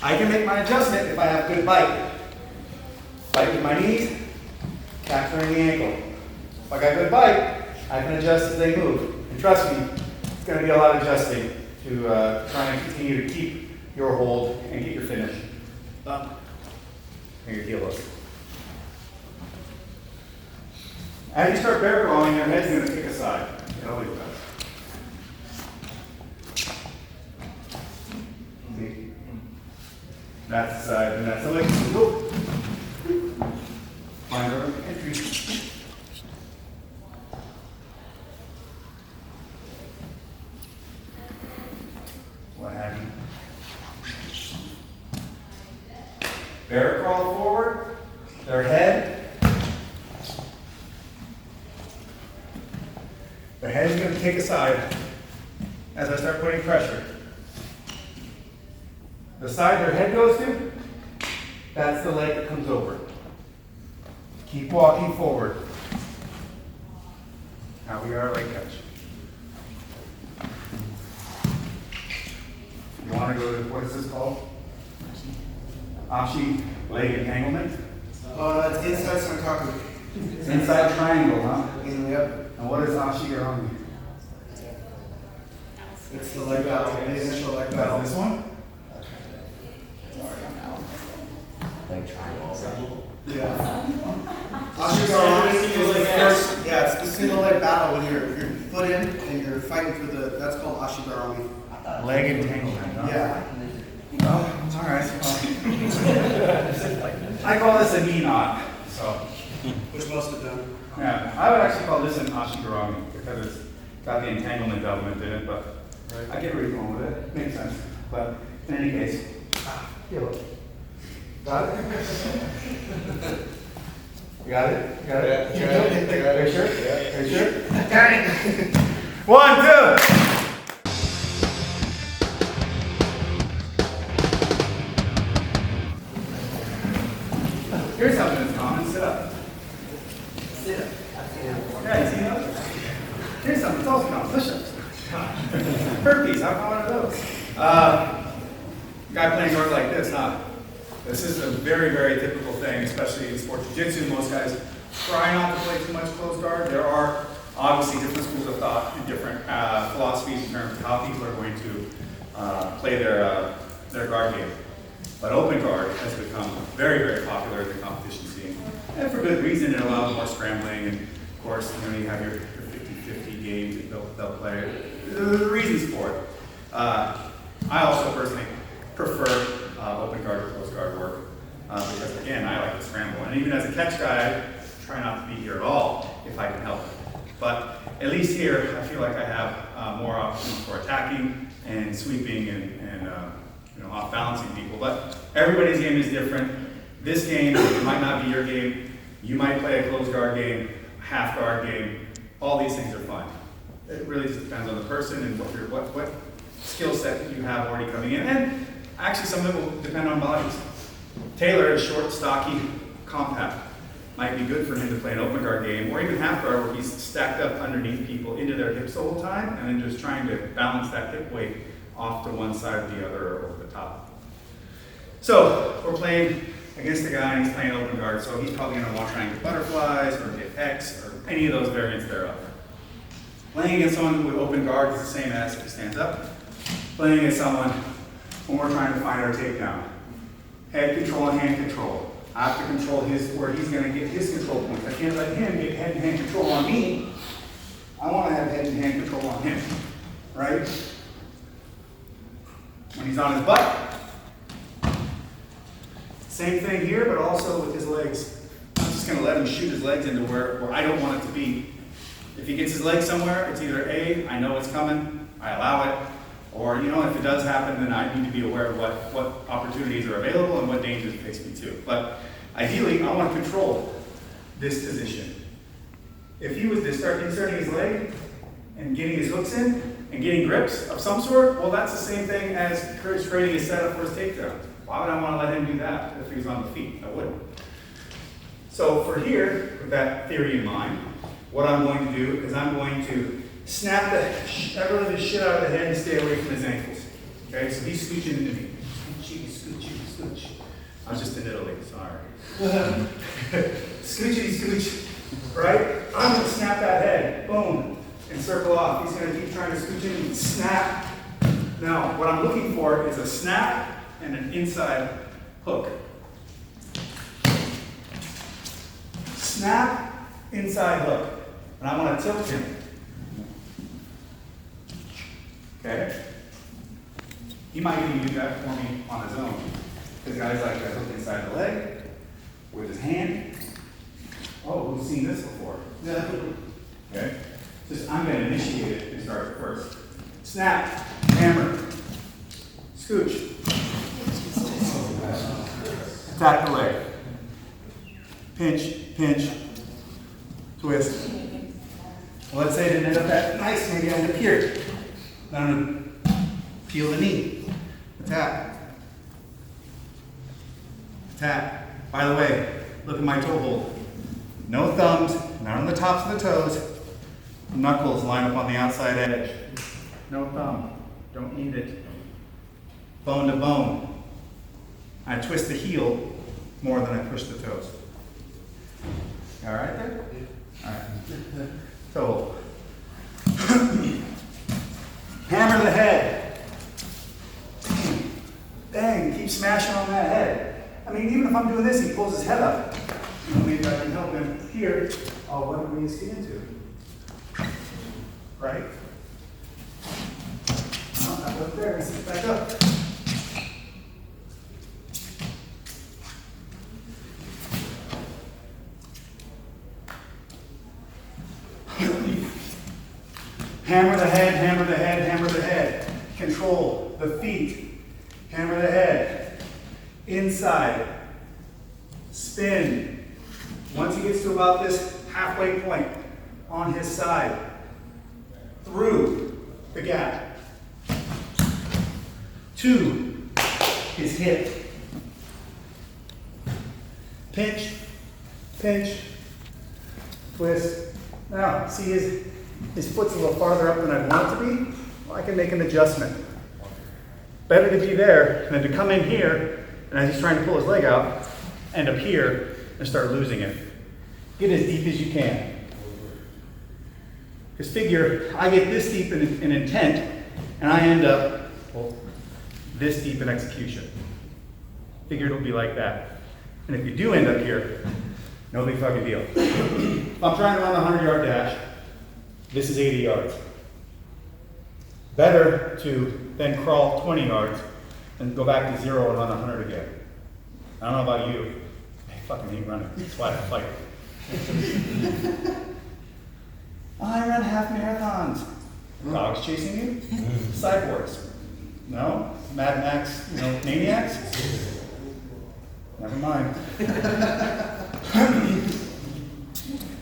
I can make my adjustment if I have good bite. Bite with my knees, capturing the ankle. If I got good bite, I can adjust as they move. And trust me, it's going to be a lot of adjusting to try and continue to keep your hold and get your finish. Up. And your heel hook. As you start bear crawling, your head's going to kick aside. It always does. See? That's the side, and that's the leg. Go. Find our entry. What have you? Bear crawl forward, their head. The head's going to take a side as I start putting pressure. The side their head goes to, that's the leg that comes over. Keep walking forward. Now we are leg catch. You want to go to, what is this called? Ashi leg entanglement. Oh, it's inside Sankaku. It's inside triangle, huh? Yep. And what is Ashi Garami? It's the leg battle, the initial leg battle. That's this one? Yeah. Ashigarami is the first, yeah, it's the single leg battle when your foot in and you're fighting for the, that's called Ashigarami. Leg entanglement, huh? Yeah. Oh, all right. I call this a knee knot, so. Which most of them. Yeah, I would actually call this an ashigarami because it's got the entanglement element in it, but I get where you're going with it. Makes sense. But in any case, feel it. Got it? You got it? You got it? Yeah, got it. I got it. Are you sure? Yeah. Are you sure? Got it. 1, 2. Here's something that's common. Sit up. Sit up. Yeah, you see those? Here's something that's also common. Push-ups. Burpees. How common are those? Guy playing guard like this, huh? This is a very, very typical thing, especially in sports jiu-jitsu. Most guys try not to play too much close guard. There are obviously different schools of thought and different philosophies in terms of how people are going to play their guard game. But open guard has become very, very popular in the competition scene. And for good reason. It allows more scrambling, and of course, you have your 50-50 games that they'll play. The reasons for it. I also personally prefer open guard to close guard work because, again, I like to scramble. And even as a catch guy, I try not to be here at all if I can help it. But at least here, I feel like I have more options for attacking and sweeping and off balancing people. But everybody's game is different. This game might not be your game. You might play a closed guard game, half guard game. All these things are fine. It really just depends on the person and what skill set that you have already coming in. And actually, some of it will depend on bodies. Taylor is short, stocky, compact. Might be good for him to play an open guard game, or even half guard where he's stacked up underneath people into their hips the whole time, and then just trying to balance that hip weight off to one side or the other or over the top. So we're playing against a guy and he's playing open guard, so he's probably going to want triangle butterflies or hip X or any of those variants thereof. Playing against someone with open guard is the same as if he stands up. Playing against someone when we're trying to find our takedown. Head control and hand control. I have to control where he's going to get his control points. I can't let him get head and hand control on me. I want to have head and hand control on him, right? When he's on his butt. Same thing here, but also with his legs. I'm just going to let him shoot his legs into where I don't want it to be. If he gets his legs somewhere, it's either A, I know it's coming, I allow it, or if it does happen, then I need to be aware of what opportunities are available and what dangers it takes me to. But ideally, I want to control this position. If he was inserting his leg and getting his hooks in and getting grips of some sort, well, that's the same thing as creating a setup for his takedown. Why would I want to let him do that if he's on the feet? I wouldn't. So for here, with that theory in mind, what I'm going to do is I'm going to snap the shit out of the head and stay away from his ankles. Okay, so he's scooching into me. Scooch. I was just in Italy, sorry. Scoochity scooch, right? I'm going to snap that head, boom, and circle off. He's going to keep trying to scooch in and snap. Now, what I'm looking for is a snap and an inside hook. Snap, inside hook. And I want to tilt him. Okay? He might even do that for me on his own. Because guys like to hook inside the leg with his hand. Oh, who's seen this before? Okay? I'm going to initiate it and start it first. Snap, hammer, scooch. Attack the leg. Pinch, twist. Well, let's say it didn't end up that nice, maybe I end up here. Then I'm going to peel the knee. Attack. By the way, look at my toe hold. No thumbs, not on the tops of the toes. Knuckles line up on the outside edge. No thumb. Don't need it. Bone to bone. I twist the heel more than I push the toes. All right there? All right. Toe. Hammer the head. Dang, keep smashing on that head. I mean, even if I'm doing this, he pulls his head up. Maybe I can help him here. Oh, what did we just get into? Right? No, not up there. Sit back up. Hammer the head, hammer the head, hammer the head. Control the feet. Hammer the head. Inside. Spin. Once he gets to about this halfway point on his side, through the gap, to his hip, pinch, pinch, twist. Now, see his foot's a little farther up than I want it to be. Well, I can make an adjustment. Better to be there than to come in here, and as he's trying to pull his leg out, end up here and start losing it. Get as deep as you can. Because figure, I get this deep in intent, and I end up, well, this deep in execution. Figure it'll be like that. And if you do end up here, no big fucking deal. If I'm trying to run a 100-yard dash, this is 80 yards. Better to then crawl 20 yards and go back to 0 and run 100 again. I don't know about you. I fucking hate running. That's why I fight. I run half marathons. Dogs chasing you? Cyborgs. No? Mad Max, maniacs? Never mind.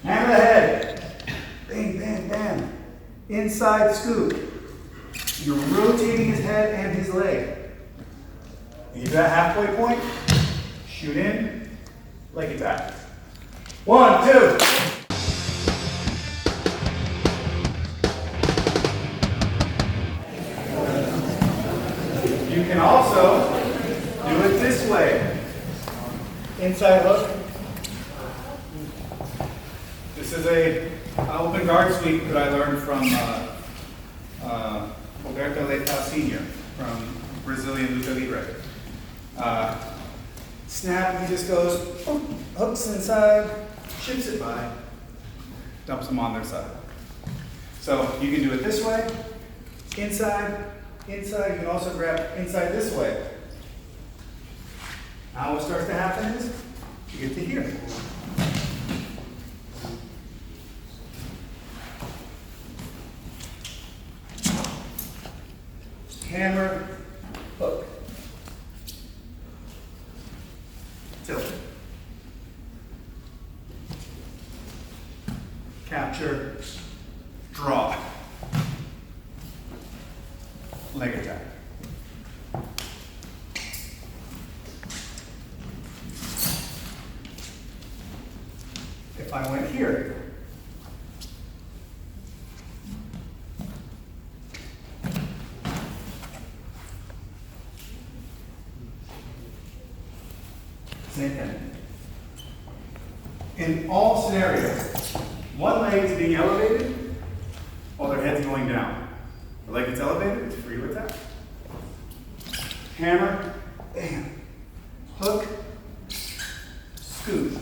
Hammer the head. Bang, bang, bang. Inside scoop. You're rotating his head and his leg. You get to that halfway point, shoot in, leg attack. 1, 2. You can also do it this way. Inside hook. This is an open guard sweep that I learned from Roberto Senior from Brazilian Jiu-Jitsu. Snap, he just goes, hooks inside, shifts it by, dumps them on their side. So you can do it this way, inside, inside. You can also grab inside this way. Now what starts to happen is you get to here. Hammer, hook, tilt, capture, draw, leg attack. If I went here, same thing. In all scenarios, one leg is being elevated while their head's going down. The leg gets elevated, it's free to attack. Hammer, bam, hook, scoop.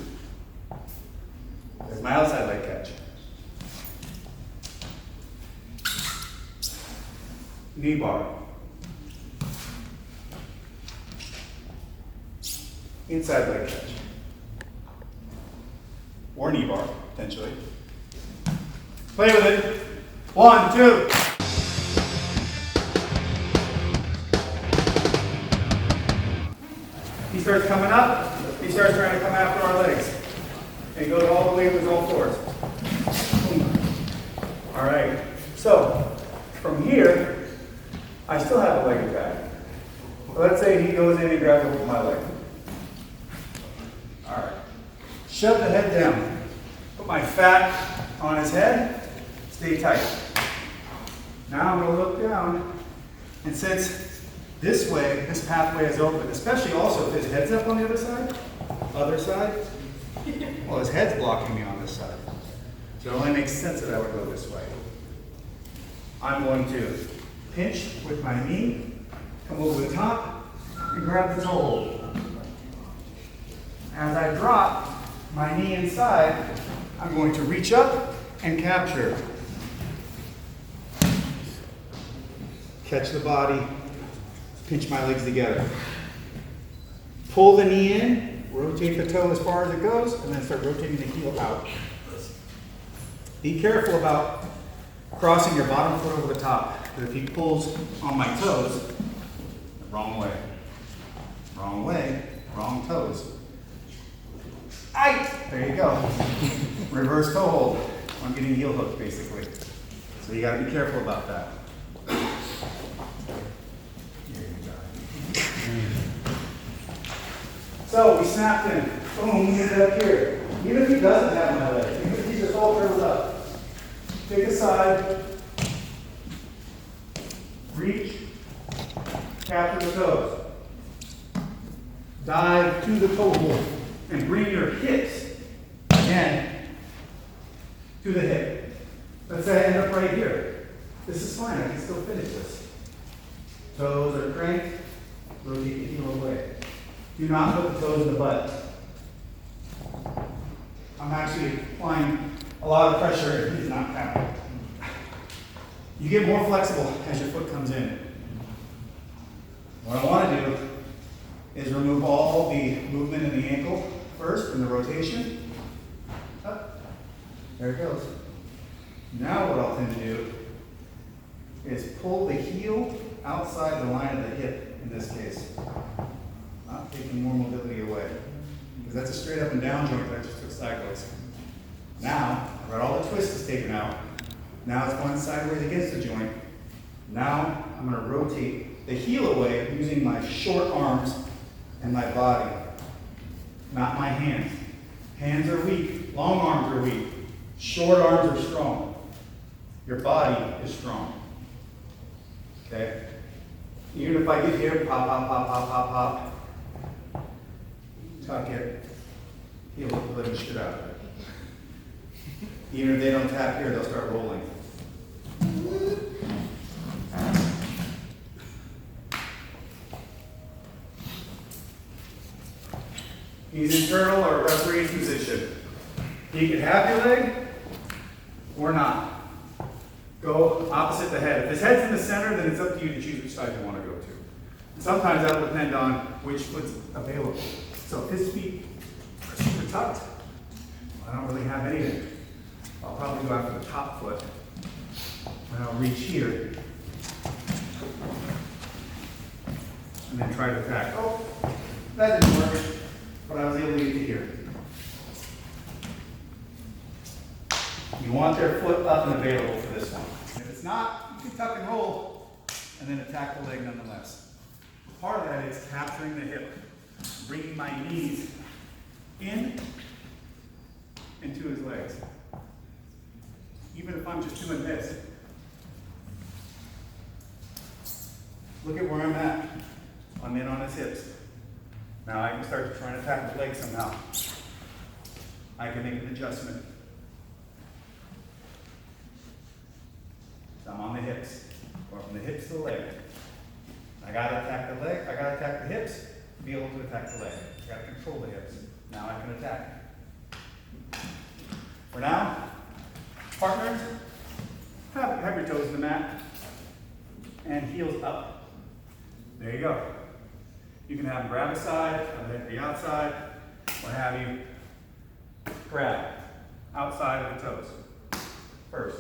There's my outside leg catch. Kneebar. Inside leg catch. Or knee bar, potentially. Play with it. 1, 2. He starts coming up. He starts trying to come after our legs. And he goes all the way with all fours. All right. So, from here, I still have a leg attack. Let's say he goes in and grabs hold of my leg. All right. Shove the head down. Put my fat on his head. Stay tight. Now I'm going to look down, and since this way, this pathway is open, especially also if his head's up on the other side, well, his head's blocking me on this side. So it only makes sense that I would go this way. I'm going to pinch with my knee, come over the top, and grab the toe hold. As I drop my knee inside, I'm going to reach up and capture. Catch the body, pinch my legs together. Pull the knee in, rotate the toe as far as it goes, and then start rotating the heel out. Be careful about crossing your bottom foot over the top. Because if he pulls on my toes, wrong way, wrong toes. Aight! There you go. Reverse toe hold. I'm getting heel hooked basically. So you gotta be careful about that. So we snapped in. Boom, we ended up here. Even if he doesn't have my leg, even if he's just all curled up, take a side, reach, capture the toes. Dive to the toe hold and bring your hips again to the hip. Let's say I end up right here. This is fine, I can still finish this. Toes are cranked, rotate the heel away. Do not put the toes in the butt. I'm actually applying a lot of pressure if he's not tapping. You get more flexible as your foot comes in. What I want to do is remove all the movement in the ankle first from the rotation. Up. There it goes. Now what I'll tend to do is pull the heel outside the line of the hip in this case. Not taking more mobility away. Because that's a straight up and down joint that I just took sideways. Now, I've got all the twist is taken out. Now it's going sideways against the joint. Now I'm going to rotate the heel away using my short arms and my body, not my hands. Hands are weak, long arms are weak, short arms are strong. Your body is strong. Okay? Even if I get here, pop, pop, pop, pop, pop, pop. Tuck it, heel hook, let it shit out of it. Even if they don't tap here, they'll start rolling. He's internal or referee's position. He can have your leg or not. Go opposite the head. If his head's in the center, then it's up to you to choose which side you want to go to. And sometimes that will depend on which foot's available. So if his feet are super tucked, I don't really have anything. I'll probably go after the top foot. And I'll reach here. And then try to attack. Oh, that didn't work, but I was able to get to here. You want their foot up and available for this one. If it's not, you can tuck and roll and then attack the leg nonetheless. Part of that is capturing the hip, bringing my knees in into his legs. Even if I'm just doing this. Look at where I'm at. I'm in on his hips. Now I can start trying to attack his leg somehow. I can make an adjustment. So I'm on the hips, or from the hips to the leg. I gotta attack the leg, I gotta attack the hips to be able to attack the leg. I gotta control the hips. Now I can attack. For now, partners, have your toes in the mat and heels up. There you go. You can have them grab a side, or the outside, what have you. Grab outside of the toes first.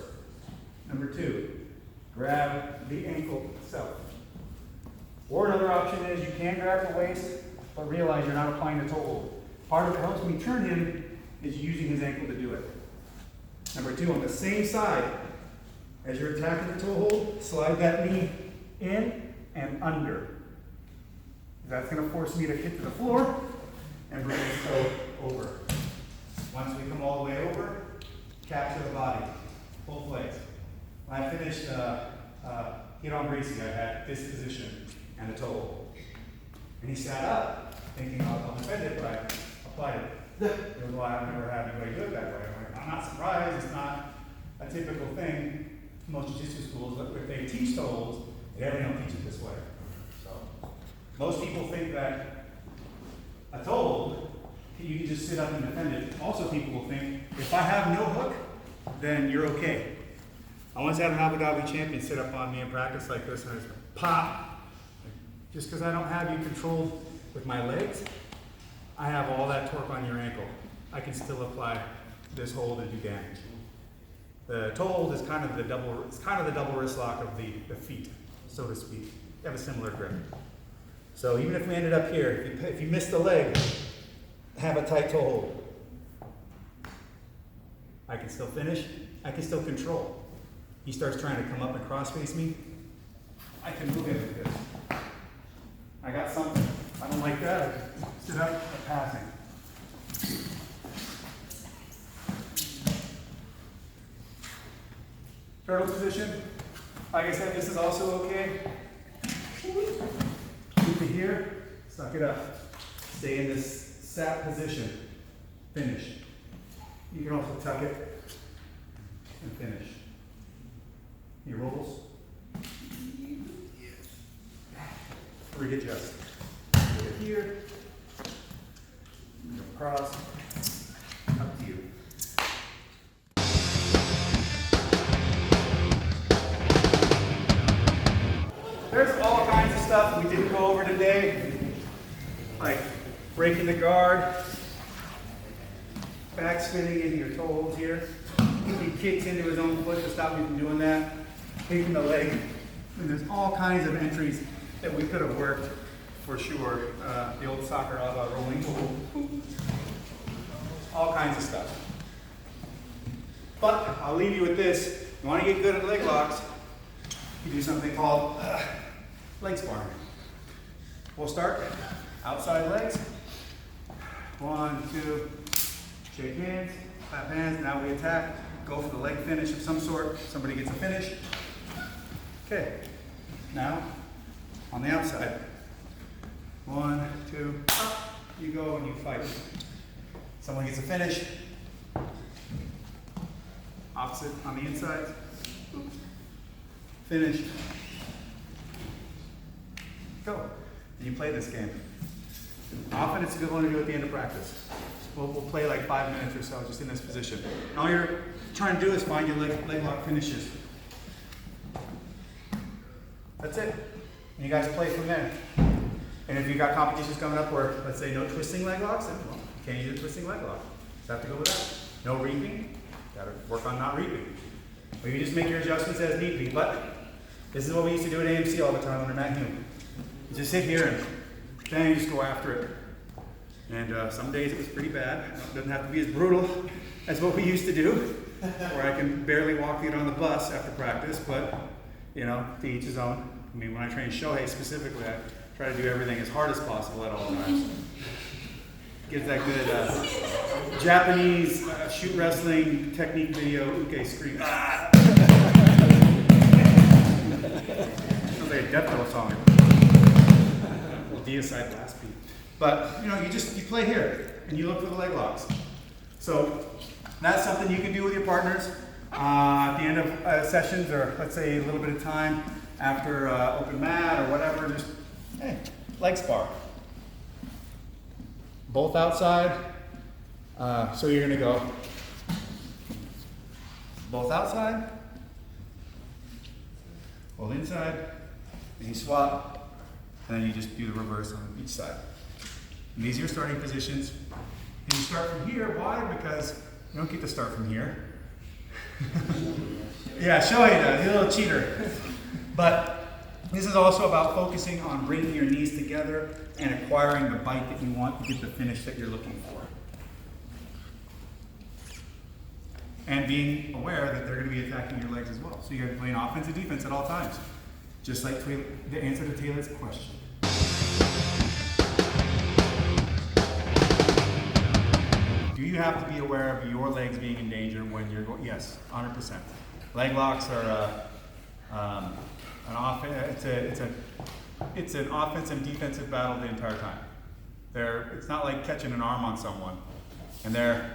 Number 2, grab the ankle itself. Or another option is you can grab the waist, but realize you're not applying the toe hold. Part of what helps me turn him is using his ankle to do it. Number 2, on the same side, as you're attacking the toe hold, slide that knee in and under. That's going to force me to hit to the floor and bring his toe over. Once we come all the way over, capture the body, both legs. When I finished hit on Gracie, I had this position and the toe hold. And he sat up, thinking I'll defend it, but I applied it. It was why I've never had anybody do it that way. I'm not surprised, it's not a typical thing. Most jiu-jitsu schools, if they teach toe holds, they don't teach it this way. So most people think that a toe hold, you can just sit up and defend it. Also, people will think, if I have no hook, then you're okay. I once had an Abu Dhabi champion sit up on me in practice like this, and I just pop. Just because I don't have you controlled with my legs, I have all that torque on your ankle. I can still apply this hold and do damage. The toe hold is kind of the double wrist lock of the feet, so to speak. You have a similar grip. So even if we ended up here, if you miss the leg, have a tight toe hold. I can still finish, I can still control. He starts trying to come up and cross face me, I can move in with this. I got something, I don't like that, I can sit up and passing. Turtle position, like I said, this is also okay. Keep it here, suck it up. Stay in this sat position, finish. You can also tuck it and finish. Your rolls. Readjust. Put it here. Cross. Up to you. There's all kinds of stuff we didn't go over today, like breaking the guard, back spinning into your toes here. He kicks into his own foot to stop me from doing that. Kicking the leg. And there's all kinds of entries that we could have worked for sure. The old soccer a la rolling. All kinds of stuff. But I'll leave you with this. You want to get good at leg locks, you do something called leg sparring. We'll start outside legs. 1, 2, shake hands, clap hands. Now we attack. Go for the leg finish of some sort. Somebody gets a finish. Okay. Now on the outside. 1, 2, up. You go and you fight. Someone gets a finish. Opposite on the inside. Finish. Go. And you play this game. Often it's a good one to do at the end of practice. We'll play like 5 minutes or so just in this position. And all you're trying to do is find your leg lock finishes. That's it. And you guys play from there. And if you've got competitions coming up where, let's say, no twisting leg locks, then well, you can't use a twisting leg lock. Just have to go with that. No reaping. Got to work on not reaping. Or you just make your adjustments as need be. But this is what we used to do at AMC all the time under Matt Hume. You just sit here and then you just go after it. And some days it was pretty bad. It doesn't have to be as brutal as what we used to do, where I can barely walk it on the bus after practice, but you know, to each his own. I mean, when I train Shohei specifically, I try to do everything as hard as possible at all times. Gives that good Japanese shoot wrestling technique video, uke scream. Sounds like a death metal song. Well, deicide blast beat. But you know, you play here and you look for the leg locks. So that's something you can do with your partners at the end of sessions, or let's say a little bit of time after open mat or whatever. Just hey, leg spar. Both outside. So you're gonna go both outside, hold inside, and you swap, and then you just do the reverse on each side. And these are your starting positions. And you start from here. Why? Because you don't get to start from here. Yeah, Shohei does. He's a little cheater. But this is also about focusing on bringing your knees together and acquiring the bite that you want to get the finish that you're looking for. And being aware that they're going to be attacking your legs as well. So you have to play an offense and defense at all times. Just like the answer to Taylor's question. Do you have to be aware of your legs being in danger when you're going? Yes, 100%. Leg locks are an offense. It's an offensive and defensive battle the entire time. It's not like catching an arm on someone, and they're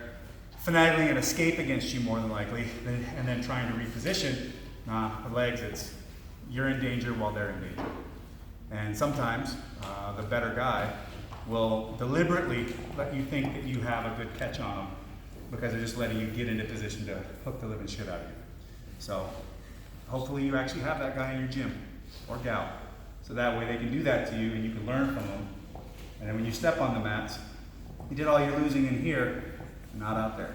finagling an escape against you more than likely, and then trying to reposition. The legs, you're in danger while they're in danger, and sometimes the better guy will deliberately let you think that you have a good catch on them because they're just letting you get into position to hook the living shit out of you. So hopefully you actually have that guy in your gym or gal, so that way they can do that to you and you can learn from them. And then when you step on the mats, you did all your losing in here, not out there.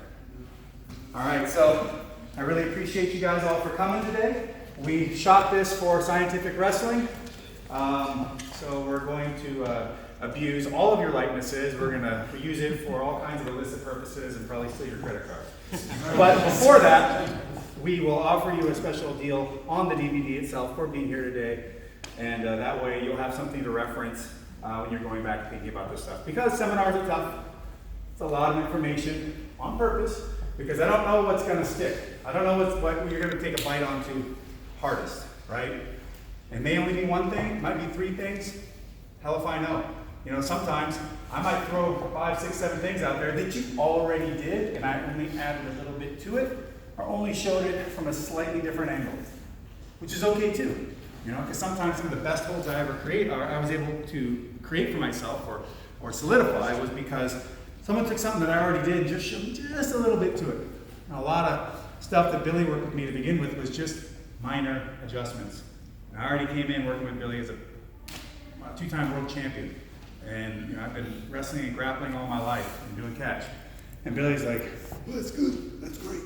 All right, so I really appreciate you guys all for coming today. We shot this for Scientific Wrestling, so we're going to abuse all of your likenesses. We're gonna use it for all kinds of illicit purposes and probably steal your credit card. But before that, we will offer you a special deal on the DVD itself for being here today. And that way you'll have something to reference when you're going back thinking about this stuff. Because seminars are tough. It's a lot of information on purpose, because I don't know what's going to stick. I don't know what you're going to take a bite onto hardest, right? It may only be one thing, it might be three things. Hell if I know. You know, sometimes I might throw 5, 6, 7 things out there that you already did, and I only added a little bit to it, or only showed it from a slightly different angle, which is okay too. You know, because sometimes some of the best holds I was able to create for myself or solidify was because someone took something that I already did and just showed just a little bit to it. And a lot of stuff that Billy worked with me to begin with was just minor adjustments. And I already came in working with Billy as a 2-time world champion. And you know, I've been wrestling and grappling all my life and doing catch. And Billy's like, well, that's good, that's great,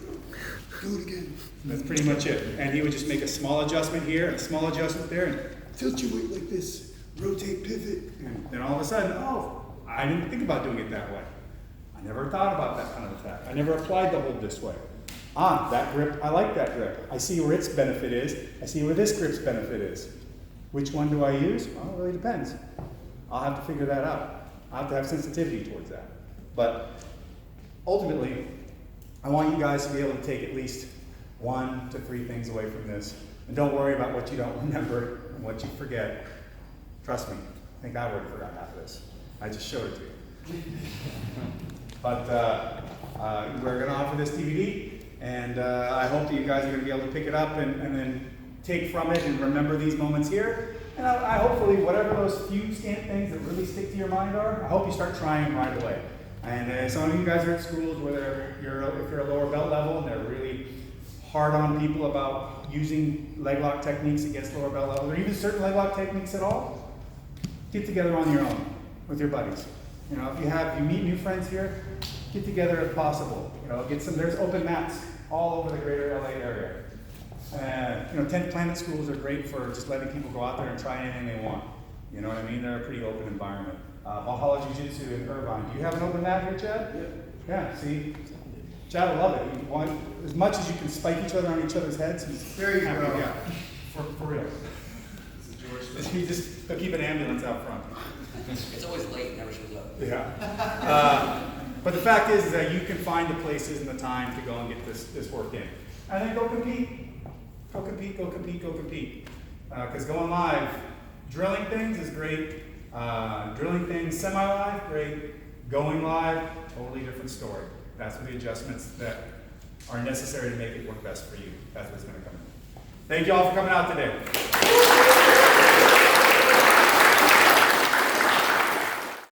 do it again. And that's pretty much it. And he would just make a small adjustment here and a small adjustment there, and tilt your weight like this, rotate, pivot. And then all of a sudden, oh, I didn't think about doing it that way. I never thought about that kind of attack. I never applied the hold this way. That grip, I like that grip. I see where its benefit is. I see where this grip's benefit is. Which one do I use? Well, it really depends. I'll have to figure that out. I'll have to have sensitivity towards that. But ultimately, I want you guys to be able to take at least 1 to 3 things away from this. And don't worry about what you don't remember and what you forget. Trust me, I think I would have forgotten half of this. I just showed it to you. But we're going to offer this DVD, and I hope that you guys are going to be able to pick it up and then take from it and remember these moments here. And I hopefully, whatever those few scant things that really stick to your mind are, I hope you start trying right away. And some of you guys are at schools where if you're a lower belt level and they're really hard on people about using leg lock techniques against lower belt level, or even certain leg lock techniques at all, get together on your own with your buddies. You know, if you meet new friends here, get together if possible. You know, there's open mats all over the greater LA area. You know, 10th Planet schools are great for just letting people go out there and try anything they want. You know what I mean? They're a pretty open environment. Valhalla Jiu-Jitsu in Irvine. Do you have an open mat here, Chad? Yeah, see? Chad will love it. You want, as much as you can spike each other on each other's heads, he's very happy. Yeah, for real. They'll keep an ambulance out front. It's always late, never shows up. Yeah. But the fact is that you can find the places and the time to go and get this work in. And then go compete. Go compete, go compete, go compete. Because going live, drilling things is great. Drilling things semi-live, great. Going live, totally different story. That's the adjustments that are necessary to make it work best for you. That's what's going to come in. Thank you all for coming out today.